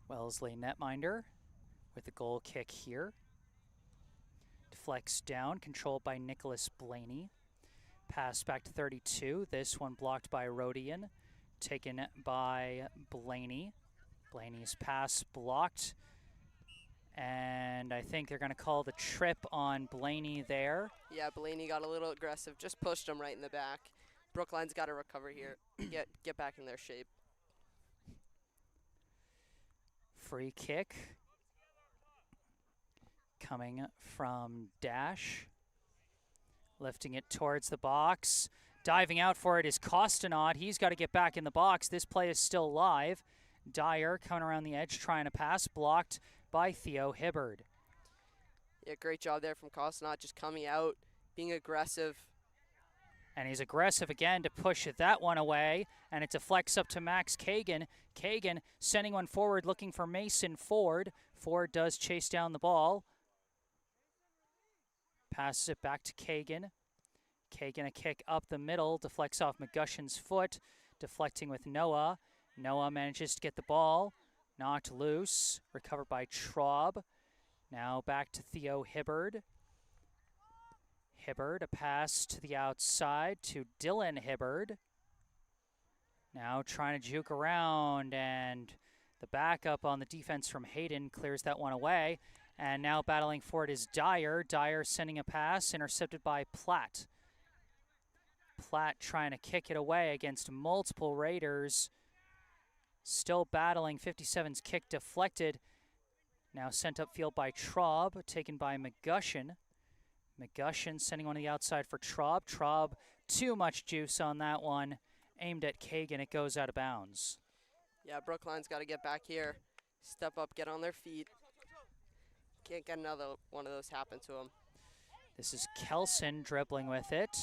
Wellesley netminder with the goal kick here. Deflects down, controlled by Nicholas Blaney. Pass back to 32. This one blocked by Rodian, taken by Blaney. Blaney's pass blocked, and I think they're going to call the trip on Blaney there. Yeah, Blaney got a little aggressive, just pushed him right in the back. Brookline's got to recover here, get back in their shape. Free kick coming from Dash. Lifting it towards the box. Diving out for it is Kostenot. He's got to get back in the box. This play is still live. Dyer coming around the edge trying to pass. Blocked by Theo Hibbard. Yeah, great job there from Kostenot, just coming out, being aggressive. And he's aggressive again to push that one away. And it deflects up to Max Kagan. Kagan sending one forward looking for Mason Ford. Ford does chase down the ball. Passes it back to Kagan. Kagan a kick up the middle. Deflects off McGushin's foot. Deflecting with Noah. Noah manages to get the ball. Knocked loose. Recovered by Traub. Now back to Theo Hibbard. Hibbard, a pass to the outside to Dylan Hibbard. Now trying to juke around, and the backup on the defense from Hayden clears that one away. And now battling for it is Dyer. Dyer sending a pass, intercepted by Platt. Platt trying to kick it away against multiple Raiders. Still battling. 57's kick deflected. Now sent upfield by Traub, taken by McGushin. McGushin sending one to the outside for Traub. Traub, too much juice on that one. Aimed at Kagan, it goes out of bounds. Yeah, Brookline's got to get back here. Step up, get on their feet. Can't get another one of those happen to them. This is Kelson dribbling with it.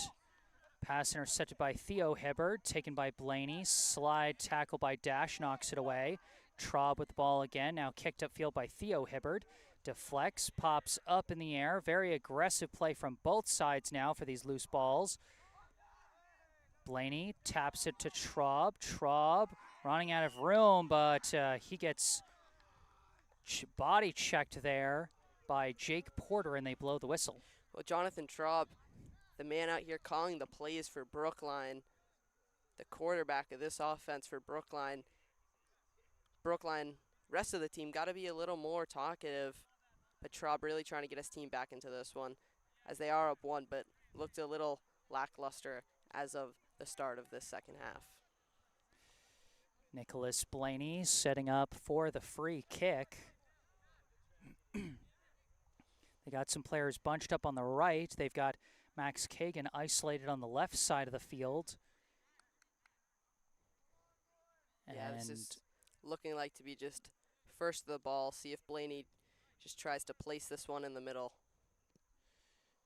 Pass intercepted by Theo Hibbard, taken by Blaney. Slide tackle by Dash, knocks it away. Traub with the ball again, now kicked upfield by Theo Hibbard. Deflects, pops up in the air. Very aggressive play from both sides now for these loose balls. Blaney taps it to Traub. Traub running out of room, but he gets body checked there by Jake Porter, and they blow the whistle. Well, Jonathan Traub, the man out here calling the plays for Brookline, the quarterback of this offense for Brookline. Brookline, rest of the team, got to be a little more talkative. But Traub really trying to get his team back into this one, as they are up one, but looked a little lackluster as of the start of this second half. Nicholas Blaney setting up for the free kick. They got some players bunched up on the right. They've got Max Kagan isolated on the left side of the field. Yeah, this is looking like to be just first of the ball. See if Blaney just tries to place this one in the middle.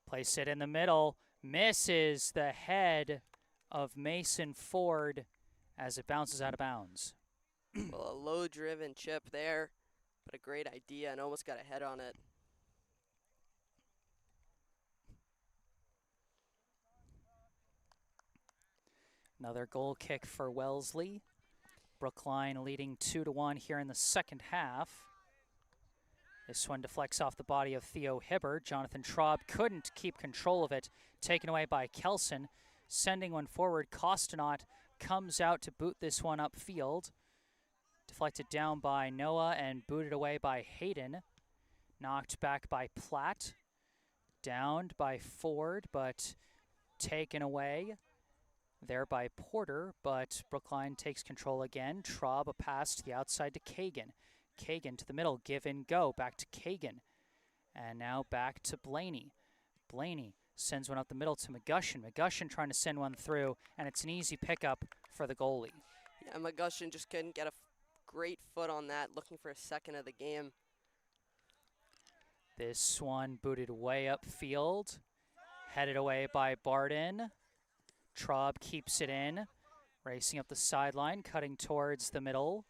Place it in the middle. Misses the head of Mason Ford as it bounces out of bounds. Well, a low-driven chip there, but a great idea and almost got a head on it. Another goal kick for Wellesley. Brookline leading 2-1 here in the second half. This one deflects off the body of Theo Hibbard. Jonathan Traub couldn't keep control of it. Taken away by Kelson. Sending one forward. Kostenot comes out to boot this one upfield. Deflected down by Noah and booted away by Hayden. Knocked back by Platt. Downed by Ford, but taken away there by Porter. But Brookline takes control again. Traub a pass to the outside to Kagan. Kagan to the middle, give and go, back to Kagan. And now back to Blaney. Blaney Sends one up the middle to McGushin. McGushin trying to send one through, and it's an easy pickup for the goalie. Yeah, McGushin just couldn't get a great foot on that, looking for a second of the game. This one booted way upfield. Headed away by Barden. Traub keeps it in. Racing up the sideline, cutting towards the middle.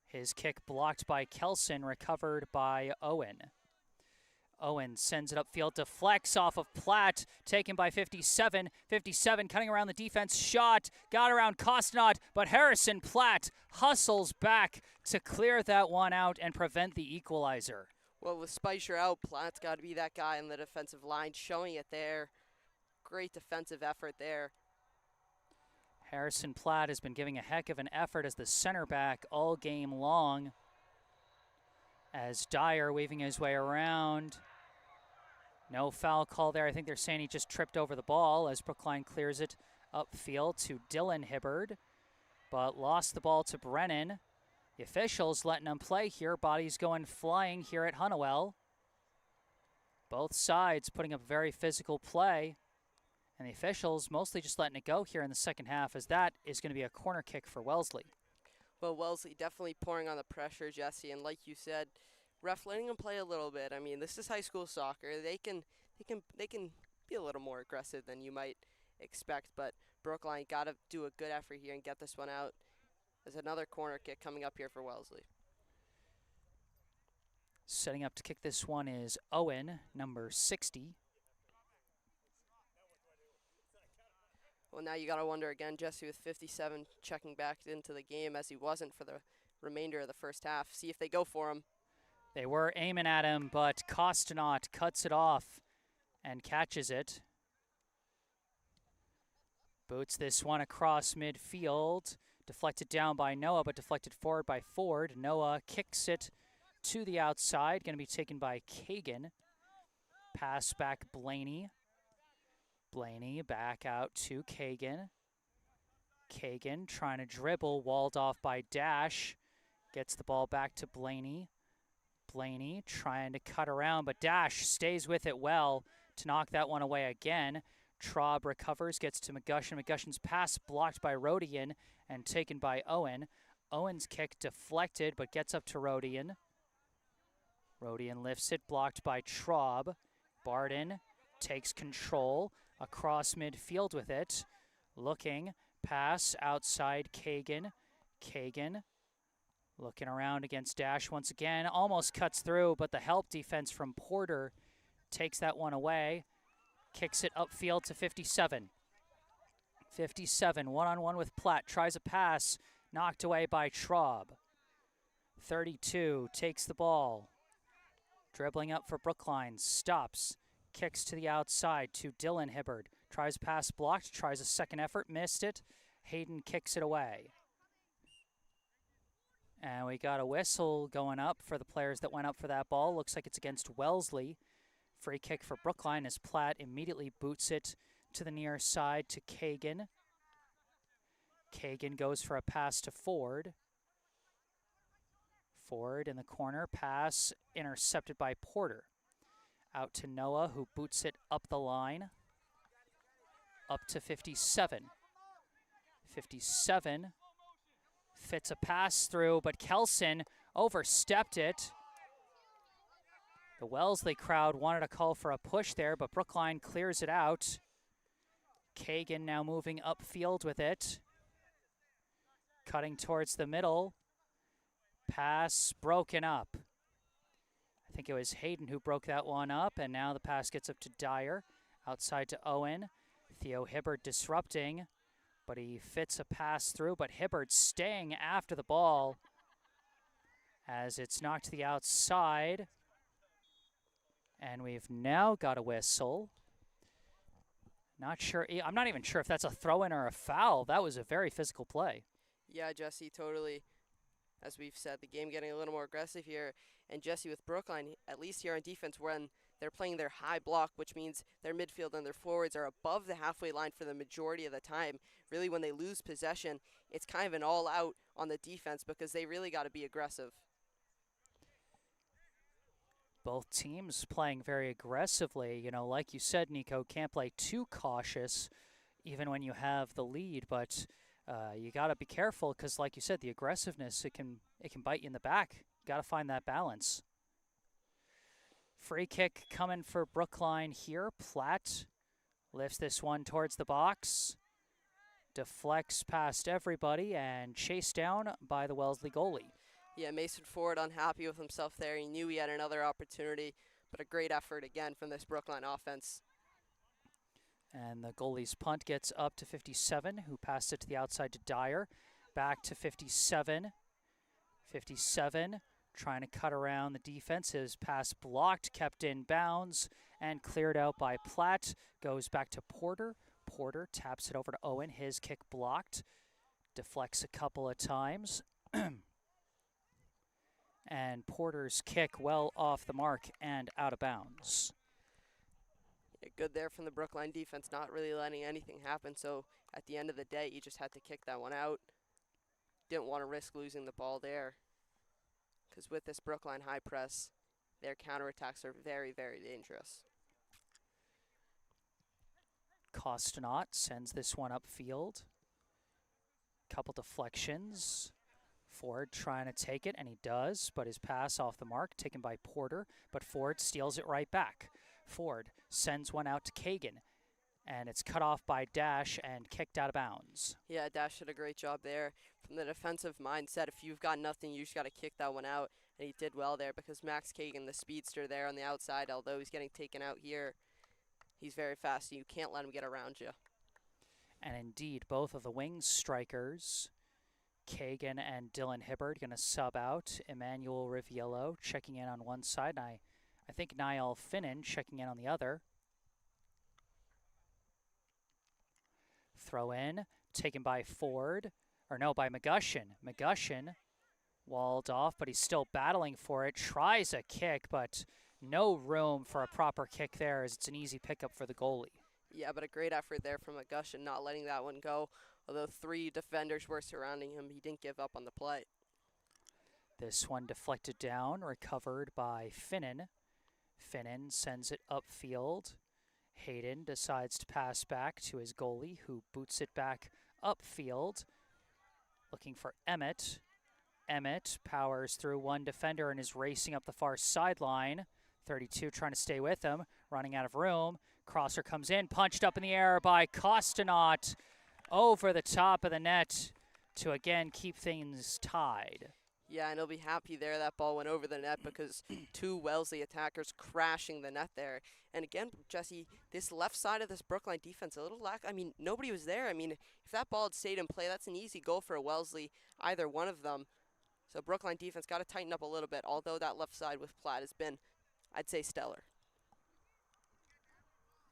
His kick blocked by Kelson, recovered by Owen. Owen sends it upfield, deflects off of Platt, taken by 57. 57 cutting around the defense, shot, got around Costanaut, but Harrison Platt hustles back to clear that one out and prevent the equalizer. Well, with Spicer out, Platt's got to be that guy on the defensive line, showing it there. Great defensive effort there. Harrison Platt has been giving a heck of an effort as the center back all game long. As Dyer weaving his way around. No foul call there. I think they're saying he just tripped over the ball as Brookline clears it upfield to Dylan Hibbard, but lost the ball to Brennan. The officials letting him play here. Bodies going flying here at Hunnewell. Both sides putting up very physical play. And the officials mostly just letting it go here in the second half, as that is going to be a corner kick for Wellesley. Well, Wellesley definitely pouring on the pressure, Jesse, and like you said, ref letting them play a little bit. I mean, this is high school soccer. They can be a little more aggressive than you might expect, but Brookline got to do a good effort here and get this one out. There's another corner kick coming up here for Wellesley. Setting up to kick this one is Owen, number 60. Well, now you got to wonder again, Jesse, with 57 checking back into the game as he wasn't for the remainder of the first half. See if they go for him. They were aiming at him, but Costanaut cuts it off and catches it. Boots this one across midfield. Deflected down by Noah, but deflected forward by Ford. Noah kicks it to the outside. Going to be taken by Kagan. Pass back Blaney. Blaney back out to Kagan. Kagan trying to dribble, walled off by Dash. Gets the ball back to Blaney. Blaney trying to cut around, but Dash stays with it well to knock that one away again. Traub recovers, gets to McGushin. McGushin's pass blocked by Rodian and taken by Owen. Owen's kick deflected, but gets up to Rodian. Rodian lifts it, blocked by Traub. Barden takes control across midfield with it. Looking, pass outside Kagan. Kagan looking around against Dash once again. Almost cuts through, but the help defense from Porter takes that one away. Kicks it upfield to 57. 57, one-on-one with Platt. Tries a pass, knocked away by Traub. 32 takes the ball. Dribbling up for Brookline, stops. Kicks to the outside to Dylan Hibbard. Tries pass blocked, tries a second effort, missed it. Hayden kicks it away. And we got a whistle going up for the players that went up for that ball. Looks like it's against Wellesley. Free kick for Brookline as Platt immediately boots it to the near side to Kagan. Kagan goes for a pass to Ford. Ford in the corner, pass intercepted by Porter. Out to Noah, who boots it up the line. Up to 57. 57 fits a pass through, but Kelson overstepped it. The Wellesley crowd wanted a call for a push there, but Brookline clears it out. Kagan now moving upfield with it. Cutting towards the middle. Pass broken up. I think it was Hayden who broke that one up, and now the pass gets up to Dyer. Outside to Owen. Theo Hibbard disrupting, but he fits a pass through, but Hibbard staying after the ball as it's knocked to the outside. And we've now got a whistle. Not sure, I'm not even sure if that's a throw-in or a foul. That was a very physical play. Yeah, Jesse, totally. As we've said, the game getting a little more aggressive here. And Jesse, with Brookline, at least here on defense, when they're playing their high block, which means their midfield and their forwards are above the halfway line for the majority of the time. Really, when they lose possession, it's kind of an all-out on the defense because they really got to be aggressive. Both teams playing very aggressively. You know, like you said, Nico, can't play too cautious even when you have the lead, but you got to be careful because, like you said, the aggressiveness, it can bite you in the back. Got to find that balance. Free kick coming for Brookline here. Platt lifts this one towards the box, deflects past everybody, and chased down by the Wellesley goalie. Yeah, Mason Ford unhappy with himself there. He knew he had another opportunity, but a great effort again from this Brookline offense. And the goalie's punt gets up to 57, who passed it to the outside to Dyer. Back to 57. 57 trying to cut around the defense. His pass blocked, kept in bounds, and cleared out by Platt. Goes back to Porter. Porter taps it over to Owen. His kick blocked. Deflects a couple of times. And Porter's kick well off the mark and out of bounds. Yeah, good there from the Brookline defense, not really letting anything happen. So at the end of the day, you just had to kick that one out. Didn't want to risk losing the ball there, because with this Brookline high press, their counterattacks are very, very dangerous. Costanaut sends this one upfield. Couple deflections. Ford trying to take it, and he does, but his pass off the mark, taken by Porter, but Ford steals it right back. Ford sends one out to Kagan, and it's cut off by Dash and kicked out of bounds. Yeah, Dash did a great job there. From the defensive mindset, if you've got nothing, you just got to kick that one out, and he did well there because Max Kagan, the speedster there on the outside, although he's getting taken out here, he's very fast, and you can't let him get around you. And indeed, both of the wing strikers, Kagan and Dylan Hibbard, going to sub out. Emmanuel Riviello checking in on one side, and I think Niall Finnan checking in on the other. Throw in, taken by Ford, or no, by McGushin. McGushin walled off, but he's still battling for it. Tries a kick, but no room for a proper kick there as it's an easy pickup for the goalie. Yeah, but a great effort there from McGushin, not letting that one go. Although 3 defenders were surrounding him, he didn't give up on the play. This one deflected down, recovered by Finnan. Finnan sends it upfield. Hayden decides to pass back to his goalie, who boots it back upfield. Looking for Emmett. Emmett powers through one defender and is racing up the far sideline. 32 trying to stay with him, running out of room. Crosser comes in, punched up in the air by Costanaut. Over the top of the net to again keep things tied. Yeah, and he'll be happy there that ball went over the net because 2 Wellesley attackers crashing the net there. And again, Jesse, this left side of this Brookline defense, a little nobody was there. I mean, if that ball had stayed in play, that's an easy goal for a Wellesley, either one of them. So Brookline defense got to tighten up a little bit, although that left side with Platt has been, I'd say, stellar.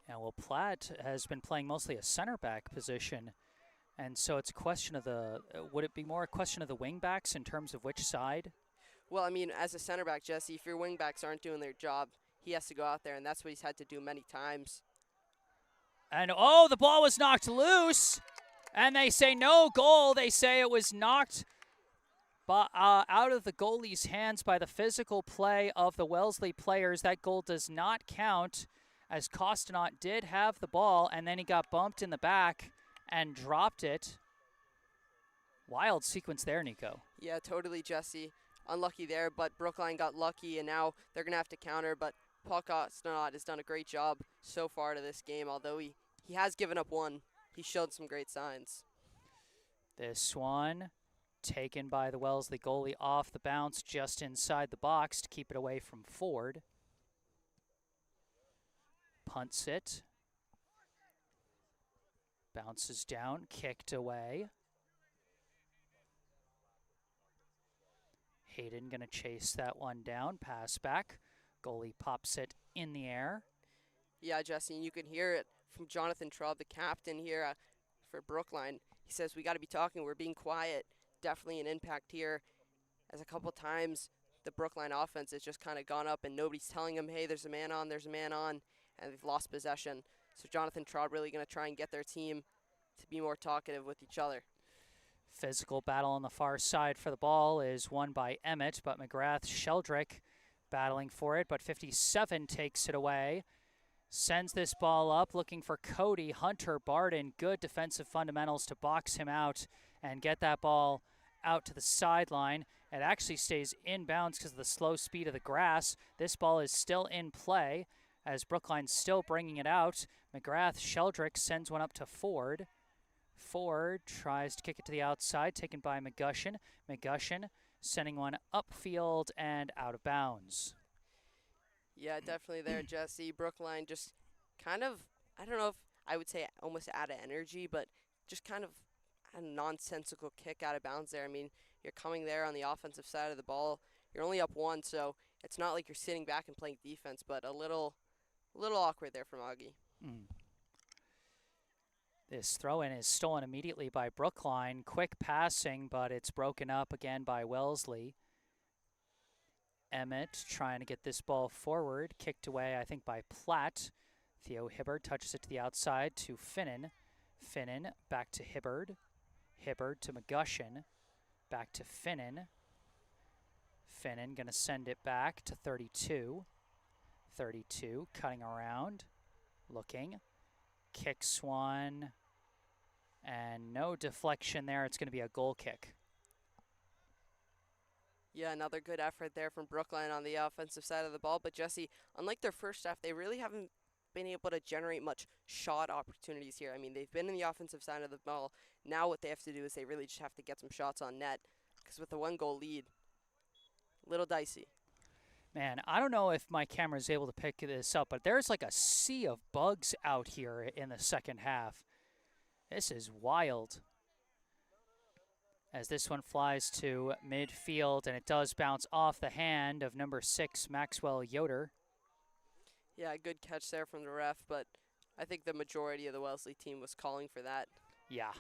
Yeah, well, Platt has been playing mostly a center back position. And so it's a question of would it be more a question of the wing backs in terms of which side? Well, I mean, as a center back, Jesse, if your wing backs aren't doing their job, he has to go out there, and that's what he's had to do many times. And, oh, the ball was knocked loose. And they say no goal. They say it was knocked out of the goalie's hands by the physical play of the Wellesley players. That goal does not count, as Costanaut did have the ball, and then he got bumped in the back and dropped it. Wild sequence there, Nico. Yeah, totally, Jesse. Unlucky there, but Brookline got lucky, and now they're going to have to counter. But Paul Costanaut has done a great job so far to this game. Although he has given up one, he showed some great signs. This one taken by the Wellesley goalie off the bounce just inside the box to keep it away from Ford. Punts it. Bounces down, kicked away. Hayden going to chase that one down, pass back. Goalie pops it in the air. Yeah, Jesse, and you can hear it from Jonathan Traub, the captain here for Brookline. He says, we got to be talking, we're being quiet. Definitely an impact here, as a couple times the Brookline offense has just kind of gone up and nobody's telling them, hey, there's a man on, and they've lost possession. So Jonathan Traub really going to try and get their team to be more talkative with each other. Physical battle on the far side for the ball is won by Emmett, but McGrath Sheldrick battling for it, but 57 takes it away. Sends this ball up, looking for Cody Hunter Barden. Good defensive fundamentals to box him out and get that ball out to the sideline. It actually stays inbounds because of the slow speed of the grass. This ball is still in play as Brookline's still bringing it out. McGrath-Sheldrick sends one up to Ford. Ford tries to kick it to the outside, taken by McGushin. McGushin sending one upfield and out of bounds. Yeah, definitely there, Jesse. Brookline just kind of, I don't know if I would say almost out of energy, but just kind of a nonsensical kick out of bounds there. I mean, you're coming there on the offensive side of the ball. You're only up one, so it's not like you're sitting back and playing defense, but a little awkward there from Augie. This throw-in is stolen immediately by Brookline. Quick passing, but it's broken up again by Wellesley. Emmett trying to get this ball forward. Kicked away, I think, by Platt. Theo Hibbard touches it to the outside to Finnan. Finnan back to Hibbard. Hibbard to McGushin. Back to Finnan. Finnan going to send it back to 32. 32 cutting around. Looking. Kicks one. And no deflection there. It's going to be a goal kick. Yeah, another good effort there from Brookline on the offensive side of the ball. But, Jesse, unlike their first half, they really haven't been able to generate much shot opportunities here. I mean, they've been in the offensive side of the ball. Now what they have to do is they really just have to get some shots on net. Because with the 1-goal lead, a little dicey. Man, I don't know if my camera is able to pick this up, but there's like a sea of bugs out here in the second half. This is wild. As this one flies to midfield, and it does bounce off the hand of number 6, Maxwell Yoder. Yeah, good catch there from the ref, but I think the majority of the Wellesley team was calling for that. Yeah.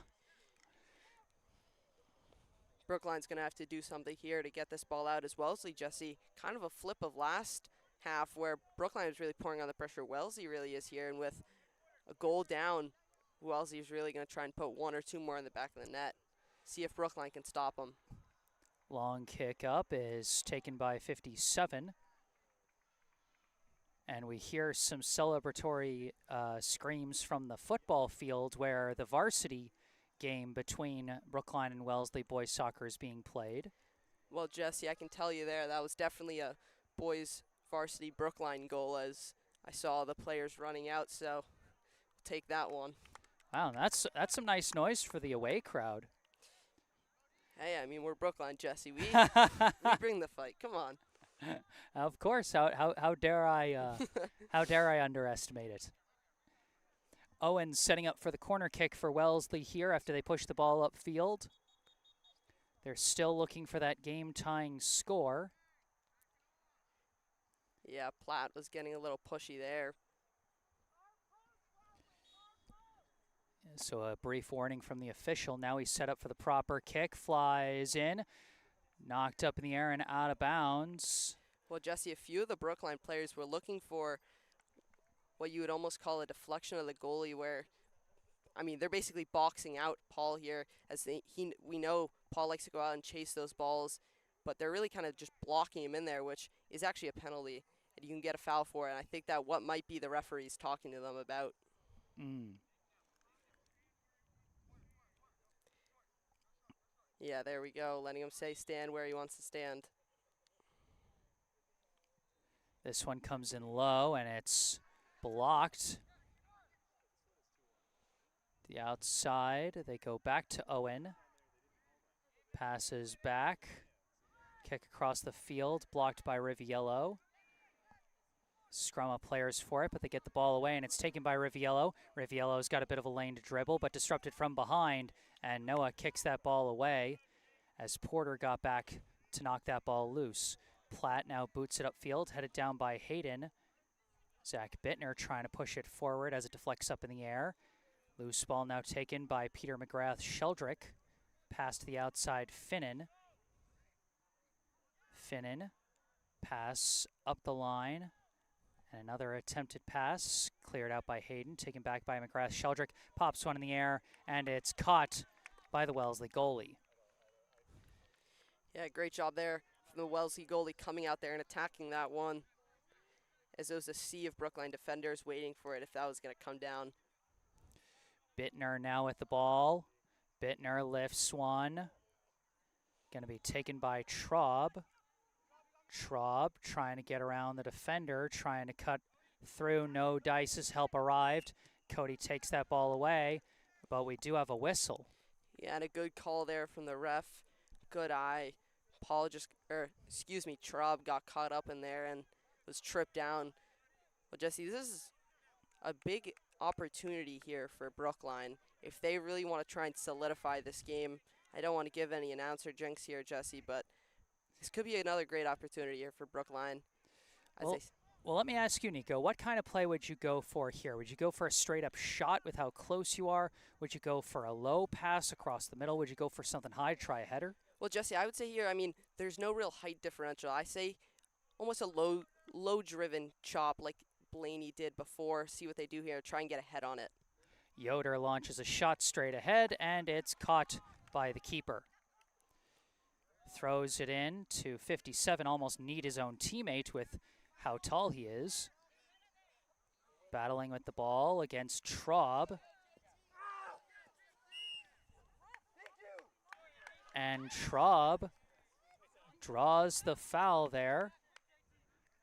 Brookline's going to have to do something here to get this ball out as Wellesley, Jesse. Kind of a flip of last half where Brookline was really pouring on the pressure. Wellesley really is here, and with a goal down, Wellesley is really going to try and put one or two more in the back of the net. See if Brookline can stop them. Long kick up is taken by 57. And we hear some celebratory screams from the football field where the varsity game between Brookline and Wellesley boys soccer is being played. Well, Jesse, I can tell you there, that was definitely a boys varsity Brookline goal as I saw the players running out, so we'll take that one. Wow, that's some nice noise for the away crowd. Hey, I mean, we're Brookline, Jesse. We bring the fight. Come on. Of course. How dare I? How dare I underestimate it? Owen setting up for the corner kick for Wellesley here after they push the ball upfield. They're still looking for that game-tying score. Yeah, Platt was getting a little pushy there. So a brief warning from the official. Now he's set up for the proper kick. Flies in. Knocked up in the air and out of bounds. Well, Jesse, a few of the Brookline players were looking for what you would almost call a deflection of the goalie where, I mean, they're basically boxing out Paul here as we know Paul likes to go out and chase those balls, but they're really kind of just blocking him in there, which is actually a penalty, and you can get a foul for it. And I think that what might be the referees talking to them about. Yeah, there we go, letting him stand where he wants to stand. This one comes in low, and it's blocked. The outside, they go back to Owen. Passes back. Kick across the field, blocked by Riviello. Scrum up players for it, but they get the ball away, and it's taken by Riviello. Riviello's got a bit of a lane to dribble, but disrupted from behind, and Noah kicks that ball away as Porter got back to knock that ball loose. Platt now boots it upfield, headed down by Hayden. Zach Bittner trying to push it forward as it deflects up in the air. Loose ball now taken by Peter McGrath-Sheldrick. Pass to the outside, Finnan. Finnan, pass up the line. And another attempted pass, cleared out by Hayden, taken back by McGrath-Sheldrick. Pops one in the air, and it's caught by the Wellesley goalie. Yeah, great job there from the Wellesley goalie coming out there and attacking that one, as there was a sea of Brookline defenders waiting for it if that was going to come down. Bittner now with the ball. Bittner lifts one. Going to be taken by Traub. Traub trying to get around the defender, trying to cut through. No dice's help arrived. Cody takes that ball away, but we do have a whistle. Yeah, and a good call there from the ref. Good eye. Traub got caught up in there and was tripped down. Well, Jesse, this is a big opportunity here for Brookline. If they really want to try and solidify this game, I don't want to give any announcer jinx here, Jesse, but this could be another great opportunity here for Brookline. Well, let me ask you, Nico, what kind of play would you go for here? Would you go for a straight-up shot with how close you are? Would you go for a low pass across the middle? Would you go for something high, try a header? Well, Jesse, I would say here, there's no real height differential. I say almost a low-driven chop like Blaney did before. See what they do here. Try and get a head on it. Yoder launches a shot straight ahead, and it's caught by the keeper. Throws it in to 57, almost need his own teammate with how tall he is. Battling with the ball against Traub. And Traub draws the foul there.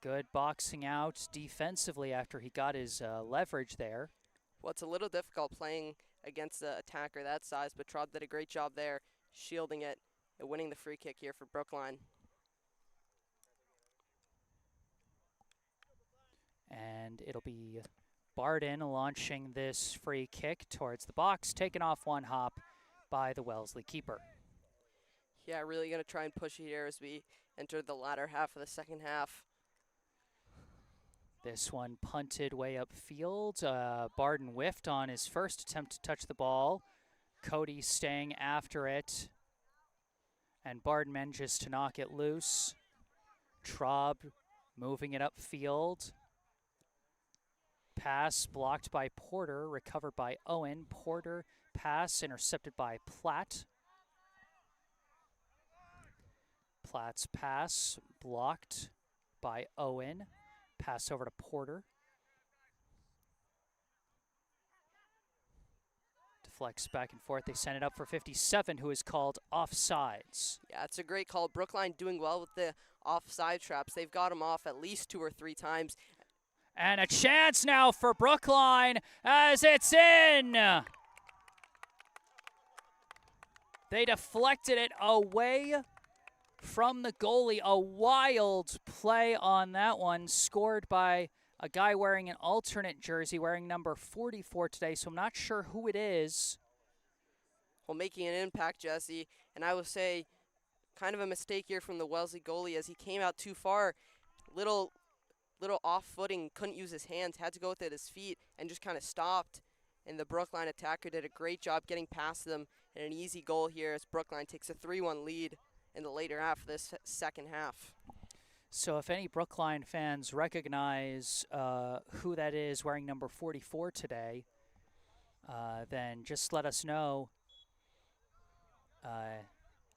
Good boxing out defensively after he got his leverage there. Well, it's a little difficult playing against an attacker that size, but Traub did a great job there, shielding it and winning the free kick here for Brookline. And it'll be Barden launching this free kick towards the box, taken off one hop by the Wellesley keeper. Yeah, really going to try and push it here as we enter the latter half of the second half. This one punted way upfield. Barden whiffed on his first attempt to touch the ball. Cody staying after it. And Barden manages to knock it loose. Traub moving it upfield. Pass blocked by Porter, recovered by Owen. Porter pass intercepted by Platt. Platt's pass blocked by Owen. Pass over to Porter. Deflects back and forth. They send it up for 57, who is called offsides. Yeah, it's a great call. Brookline doing well with the offside traps. They've got them off at least 2 or 3 times. And a chance now for Brookline as it's in. They deflected it away from the goalie. A wild play on that one, scored by a guy wearing an alternate jersey, wearing number 44 today, so I'm not sure who it is. Well, making an impact, Jesse, and I will say kind of a mistake here from the Wellesley goalie as he came out too far. Little off-footing, couldn't use his hands, had to go with it his feet, and just kind of stopped. And the Brookline attacker did a great job getting past them, and an easy goal here as Brookline takes a 3-1 lead in the later half of this second half. So if any Brookline fans recognize who that is wearing number 44 today, then just let us know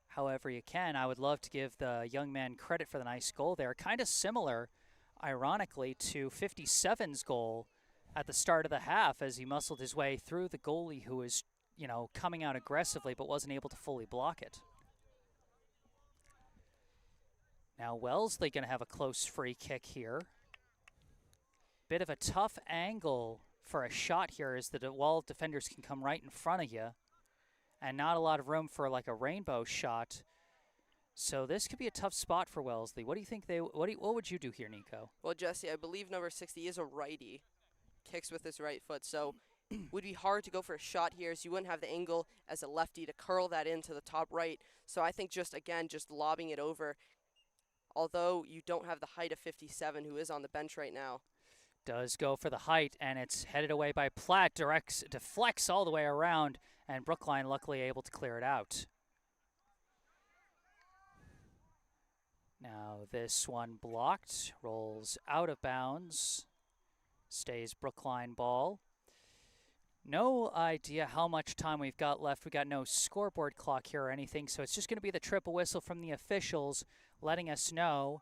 however you can. I would love to give the young man credit for the nice goal there. Kind of similar, ironically, to 57's goal at the start of the half as he muscled his way through the goalie who was, coming out aggressively but wasn't able to fully block it. Now Wellesley going to have a close free kick here. Bit of a tough angle for a shot here as the wall of defenders can come right in front of you. And not a lot of room for like a rainbow shot. So this could be a tough spot for Wellesley. What do you think what would you do here, Nico? Well, Jesse, I believe number 60 is a righty. Kicks with his right foot, so would be hard to go for a shot here as you wouldn't have the angle as a lefty to curl that into the top right. So I think just lobbing it over, although you don't have the height of 57 who is on the bench right now. Does go for the height, and it's headed away by Platt, deflects all the way around, and Brookline luckily able to clear it out. Now this one blocked, rolls out of bounds, stays Brookline ball. No idea how much time we've got left. We got no scoreboard clock here or anything, so it's just going to be the triple whistle from the officials. letting us know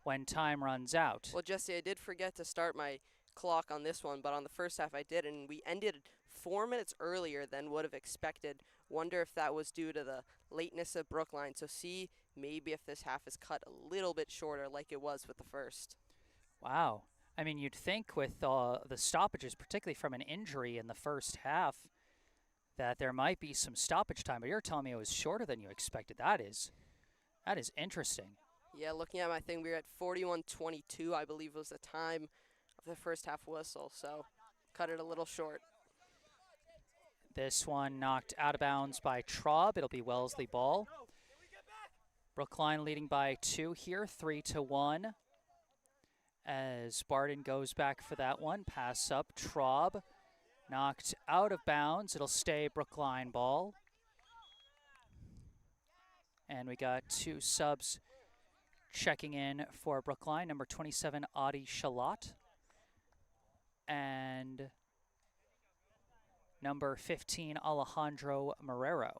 when time runs out. Well, Jesse, I did forget to start my clock on this one, but on the first half I did, and we ended 4 minutes earlier than would have expected. Wonder if that was due to the lateness of Brookline. So see maybe if this half is cut a little bit shorter like it was with the first. Wow. I mean, you'd think with the stoppages, particularly from an injury in the first half, that there might be some stoppage time, but you're telling me it was shorter than you expected. That is interesting. Yeah, looking at my thing, we were at 41:22, I believe was the time of the first half whistle, so cut it a little short. This one knocked out of bounds by Traub. It'll be Wellesley ball. Brookline leading by 2 here, 3-1. As Barden goes back for that one, pass up, Traub knocked out of bounds. It'll stay Brookline ball. And we got 2 subs checking in for Brookline, number 27, Adi Shalat, and number 15, Alejandro Marrero.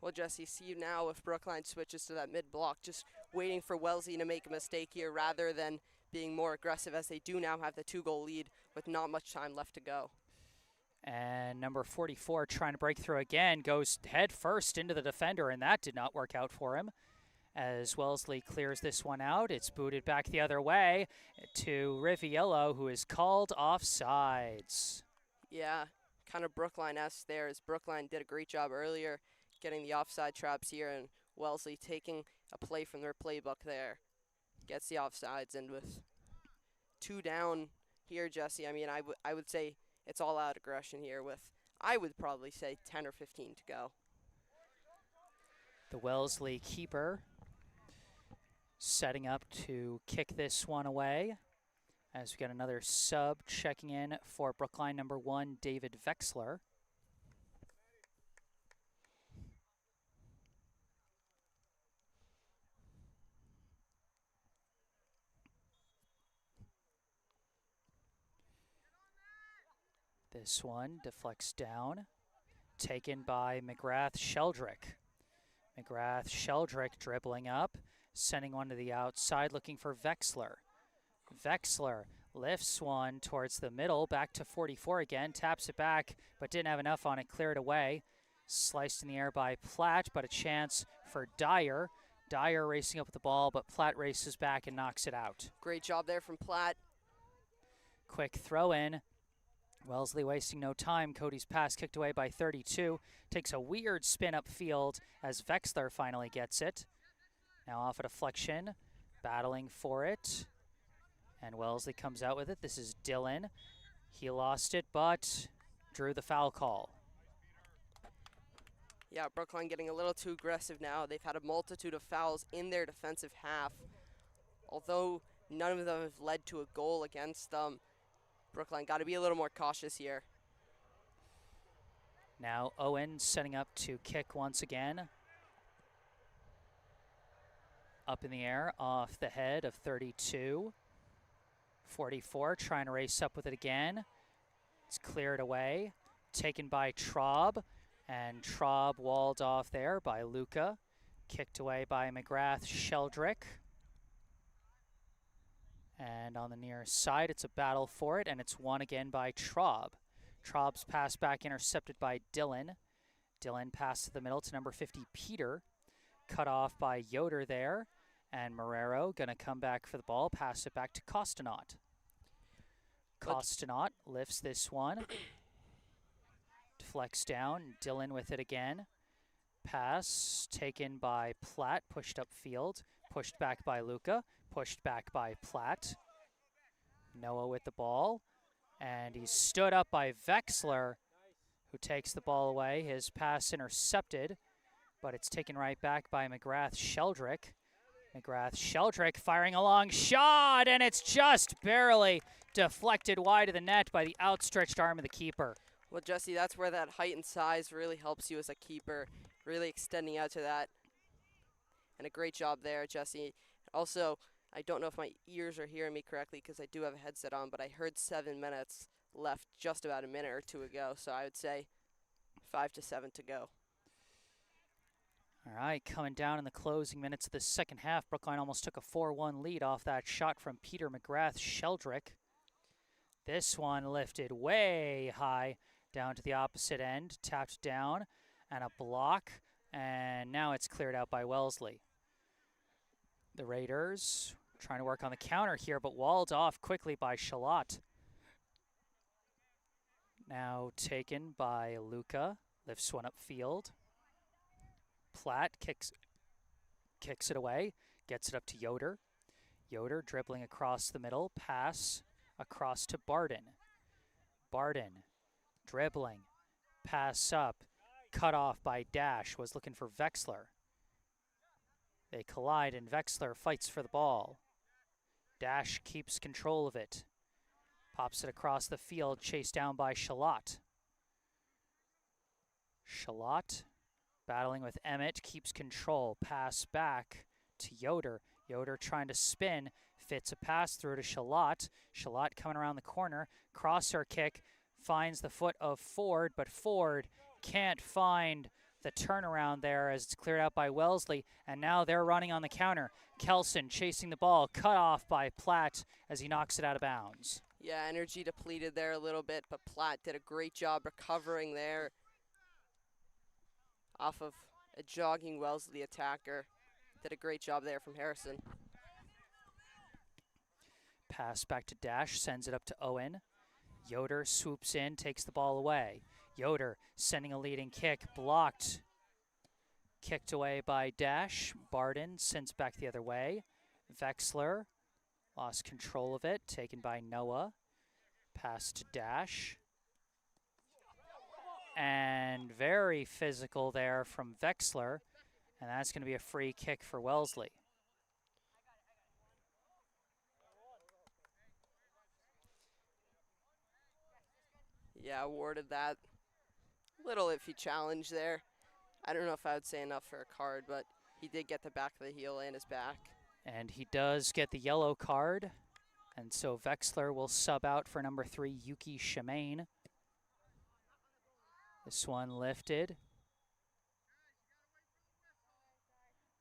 Well, Jesse, see now if Brookline switches to that mid-block, just waiting for Wellesley to make a mistake here rather than being more aggressive, as they do now have the 2-goal lead with not much time left to go. And number 44 trying to break through again, goes head first into the defender, and that did not work out for him. As Wellesley clears this one out, it's booted back the other way to Riviello, who is called offsides. Yeah, kind of Brookline-esque there, as Brookline did a great job earlier getting the offside traps here, and Wellesley taking a play from their playbook there. Gets the offsides, and with 2 down here, Jesse, I mean, I would say it's all out aggression here with, I would probably say, 10 or 15 to go. The Wellesley keeper setting up to kick this one away, as we got another sub checking in for Brookline, number 1, David Vexler. This one deflects down, taken by McGrath-Sheldrick. McGrath-Sheldrick dribbling up, sending one to the outside, looking for Vexler. Vexler lifts one towards the middle, back to 44 again, taps it back, but didn't have enough on it, cleared away. Sliced in the air by Platt, but a chance for Dyer. Dyer racing up with the ball, but Platt races back and knocks it out. Great job there from Platt. Quick throw in. Wellesley wasting no time. Cody's pass kicked away by 32. Takes a weird spin upfield as Vexler finally gets it. Now off a deflection, battling for it. And Wellesley comes out with it. This is Dillon. He lost it, but drew the foul call. Yeah, Brookline getting a little too aggressive now. They've had a multitude of fouls in their defensive half. Although none of them have led to a goal against them, Brookline got to be a little more cautious here. Now Owen setting up to kick once again. Up in the air, off the head of 32. 44 trying to race up with it again. It's cleared away. Taken by Traub. And Traub walled off there by Luca. Kicked away by McGrath-Sheldrick. And on the near side, it's a battle for it, and it's won again by Traub. Traub's pass back intercepted by Dillon. Dillon passed to the middle to number 50, Peter. Cut off by Yoder there. And Marrero going to come back for the ball, pass it back to Costanaut. Costanaut lifts this one. Deflects down, Dillon with it again. Pass taken by Platt, pushed upfield. Pushed back by Luca, pushed back by Platt. Noah with the ball. And he's stood up by Vexler, who takes the ball away. His pass intercepted, but it's taken right back by McGrath-Sheldrick. McGrath-Sheldrick firing a long shot, and it's just barely deflected wide of the net by the outstretched arm of the keeper. Well, Jesse, that's where that height and size really helps you as a keeper, really extending out to that. And a great job there, Jesse. Also, I don't know if my ears are hearing me correctly because I do have a headset on, but I heard 7 minutes left just about a minute or two ago, so I would say 5 to 7 to go. All right, coming down in the closing minutes of the second half, Brookline almost took a 4-1 lead off that shot from Peter McGrath-Sheldrick. This one lifted way high down to the opposite end, tapped down, and a block, and now it's cleared out by Wellesley. The Raiders trying to work on the counter here, but walled off quickly by Shalott. Now taken by Luca, lifts one upfield. Platt kicks it away, gets it up to Yoder. Yoder dribbling across the middle, pass across to Barden. Barden dribbling, pass up, cut off by Dash, was looking for Vexler. They collide and Vexler fights for the ball. Dash keeps control of it. Pops it across the field, chased down by Shalott. Shalott battling with Emmett, keeps control. Pass back to Yoder. Yoder trying to spin, fits a pass through to Shalott. Shalott coming around the corner, crosser kick, finds the foot of Ford, but Ford can't find the turnaround there as it's cleared out by Wellesley, and now they're running on the counter. Kelson chasing the ball, cut off by Platt as he knocks it out of bounds. Yeah, energy depleted there a little bit, but Platt did a great job recovering there off of a jogging Wellesley attacker. Did a great job there from Harrison. Pass back to Dash, sends it up to Owen. Yoder swoops in, takes the ball away. Yoder sending a leading kick, blocked. Kicked away by Dash. Barden sends back the other way. Vexler lost control of it, taken by Noah. Pass to Dash. And very physical there from Vexler. And that's going to be a free kick for Wellesley. Yeah, awarded that little iffy challenge there. I don't know if I would say enough for a card, but he did get the back of the heel and his back. And he does get the yellow card. And so Vexler will sub out for number 3, Yuki Shimane. This one lifted.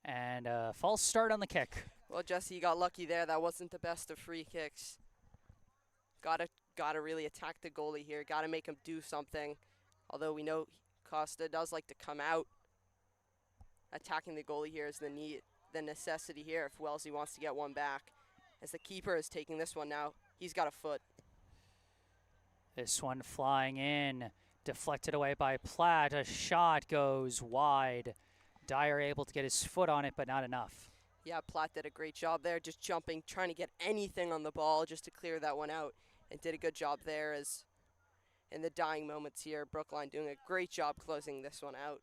And a false start on the kick. Well, Jesse, you got lucky there. That wasn't the best of free kicks. Gotta really attack the goalie here. Gotta make him do something. Although we know Costa does like to come out. Attacking the goalie here is the necessity here if Wellesley wants to get one back. As the keeper is taking this one now, he's got a foot. This one flying in, deflected away by Platt. A shot goes wide. Dyer able to get his foot on it, but not enough. Yeah, Platt did a great job there, just jumping, trying to get anything on the ball just to clear that one out. And did a good job there as in the dying moments here. Brookline doing a great job closing this one out.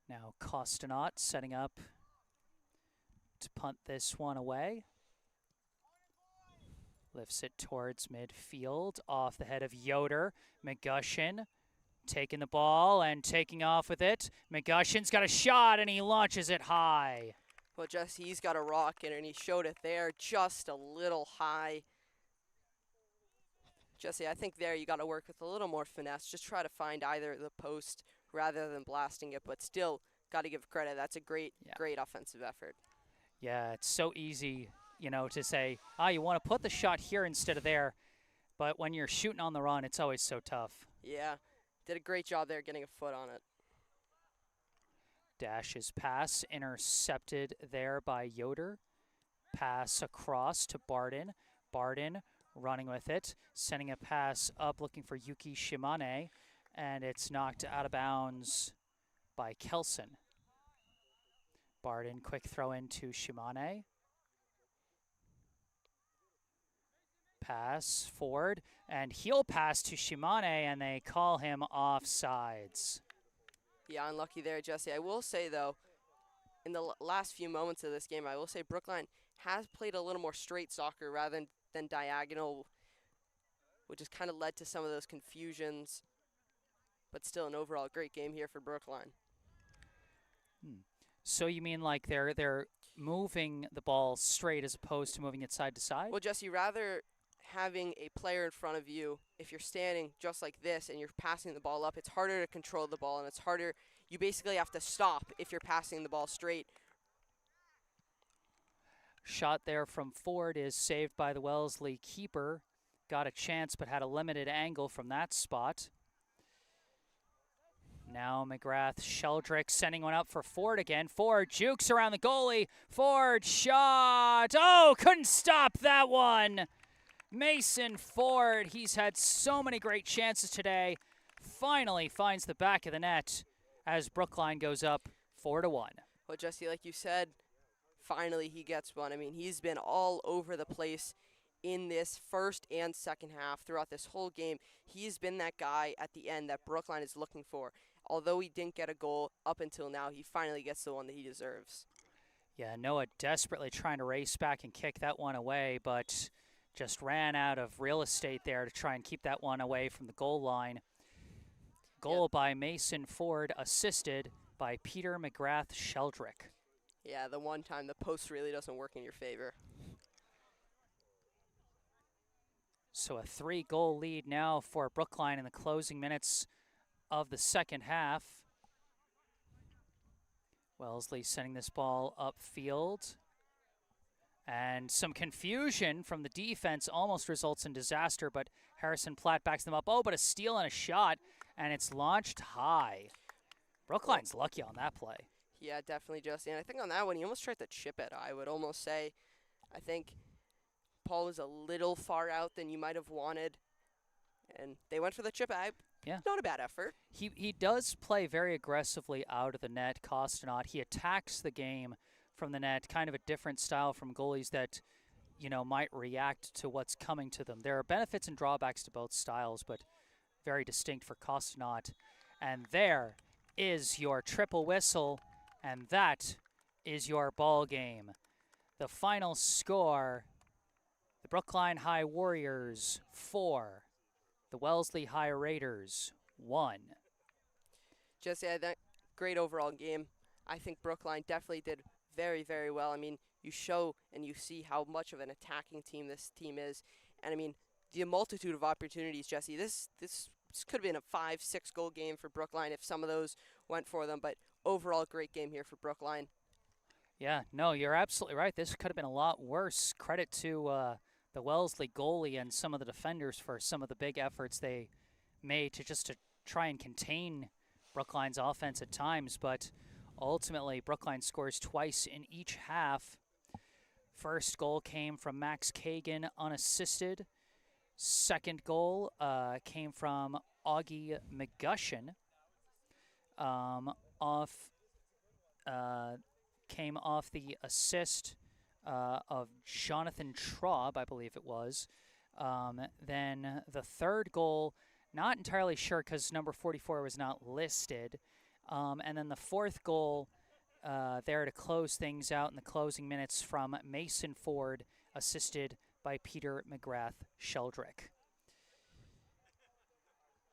Now Costanot setting up to punt this one away. Lifts it towards midfield, off the head of Yoder. McGushin taking the ball and taking off with it. McGushin's got a shot and he launches it high. Well, Jesse, he's got a rocket and he showed it there just a little high. Jesse, I think there you got to work with a little more finesse. Just try to find either the post rather than blasting it, but still got to give credit. That's a great offensive effort. Yeah, it's so easy, to say, you want to put the shot here instead of there. But when you're shooting on the run, it's always so tough. Yeah, did a great job there getting a foot on it. Dash's pass intercepted there by Yoder. Pass across to Barden. Barden running with it, sending a pass up looking for Yuki Shimane, and it's knocked out of bounds by Kelson. Barden, quick throw into Shimane. Pass forward, and heel pass to Shimane, and they call him offsides. Yeah, unlucky there, Jesse. I will say, though, in the last few moments of this game, I will say Brookline has played a little more straight soccer rather than diagonal, which has kind of led to some of those confusions. But still an overall great game here for Brookline. So you mean like they're moving the ball straight as opposed to moving it side to side? Well, Jesse, rather having a player in front of you, if you're standing just like this and you're passing the ball up, it's harder to control the ball, and it's harder. You basically have to stop if you're passing the ball straight. Shot there from Ford is saved by the Wellesley keeper. Got a chance but had a limited angle from that spot. Now McGrath, Sheldrick sending one up for Ford again. Ford jukes around the goalie. Ford shot. Oh, couldn't stop that one. Mason Ford, he's had so many great chances today. Finally finds the back of the net as Brookline goes up 4-1. Well, Jesse, like you said, finally he gets one. I mean, he's been all over the place in this first and second half throughout this whole game. He's been that guy at the end that Brookline is looking for. Although he didn't get a goal up until now, he finally gets the one that he deserves. Yeah, Noah desperately trying to race back and kick that one away, but just ran out of real estate there to try and keep that one away from the goal line. Goal by Mason Ford, assisted by Peter McGrath Sheldrick. Yeah, the one time the post really doesn't work in your favor. So a 3-goal lead now for Brookline in the closing minutes of the second half. Wellesley sending this ball upfield. And some confusion from the defense almost results in disaster, but Harrison Platt backs them up. Oh, but a steal and a shot, and it's launched high. Brookline's lucky on that play. Yeah, definitely, Jesse. And I think on that one, he almost tried to chip it, I would almost say. I think Paul was a little far out than you might have wanted, and they went for the chip. Yeah. Not a bad effort. He does play very aggressively out of the net, Costanot. He attacks the game from the net, kind of a different style from goalies that, might react to what's coming to them. There are benefits and drawbacks to both styles, but very distinct for Costanot. And there is your triple whistle, and that is your ball game. The final score, the Brookline High Warriors 4. The Wellesley High Raiders 1. Jesse, that great overall game. I think Brookline definitely did very, very well. I mean, you show and you see how much of an attacking team this team is. And, I mean, the multitude of opportunities, Jesse. This could have been a 5-6 goal game for Brookline if some of those went for them. But overall, great game here for Brookline. Yeah, no, you're absolutely right. This could have been a lot worse. Credit to the Wellesley goalie and some of the defenders for some of the big efforts they made to try and contain Brookline's offense at times, but ultimately Brookline scores twice in each half. First goal came from Max Kagan unassisted. Second goal came from Augie McGushin. Came off the assist of Jonathan Traub, I believe it was. Then the third goal, not entirely sure because number 44 was not listed. And then the fourth goal there to close things out in the closing minutes from Mason Ford, assisted by Peter McGrath Sheldrick.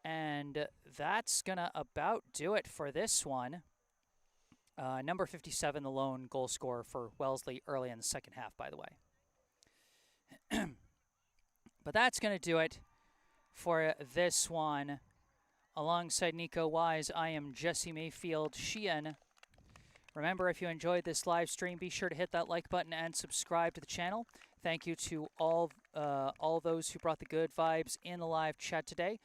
And that's going to about do it for this one. Number 57, the lone goal scorer for Wellesley early in the second half, by the way. But that's going to do it for this one. Alongside Nico Wise, I am Jesse Mayfield-Sheehan. Remember, if you enjoyed this live stream, be sure to hit that like button and subscribe to the channel. Thank you to all those who brought the good vibes in the live chat today.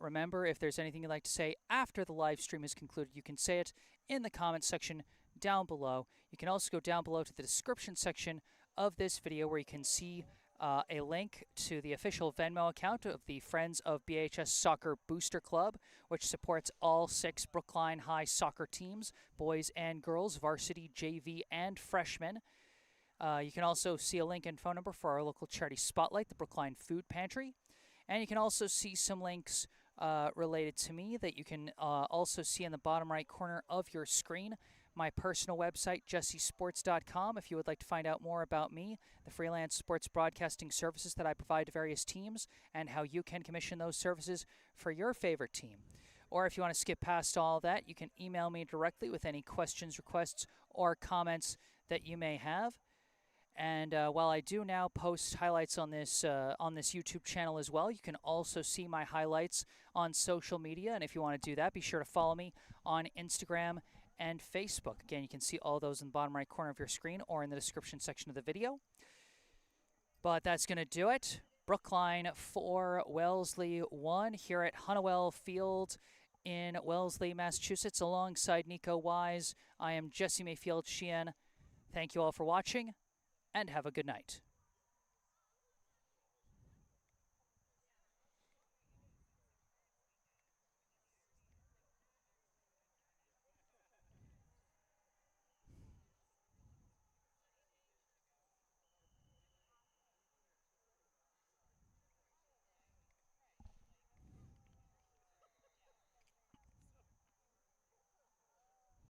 Remember, if there's anything you'd like to say after the live stream is concluded, you can say it in the comments section down below. You can also go down below to the description section of this video where you can see a link to the official Venmo account of the Friends of BHS Soccer Booster Club, which supports all 6 Brookline High soccer teams, boys and girls, varsity, JV, and freshmen. You can also see a link and phone number for our local charity spotlight, the Brookline Food Pantry. And you can also see some links related to me that you can also see in the bottom right corner of your screen. My personal website, jessesports.com, if you would like to find out more about me, the freelance sports broadcasting services that I provide to various teams, and how you can commission those services for your favorite team. Or if you want to skip past all that, you can email me directly with any questions, requests, or comments that you may have. And while I do now post highlights on this YouTube channel as well, you can also see my highlights on social media. And if you want to do that, be sure to follow me on Instagram and Facebook. Again, you can see all those in the bottom right corner of your screen or in the description section of the video. But that's going to do it. Brookline 4, Wellesley 1 here at Hunnewell Field in Wellesley, Massachusetts, alongside Nico Wise. I am Jesse Mayfield-Sheehan. Thank you all for watching, and have a good night.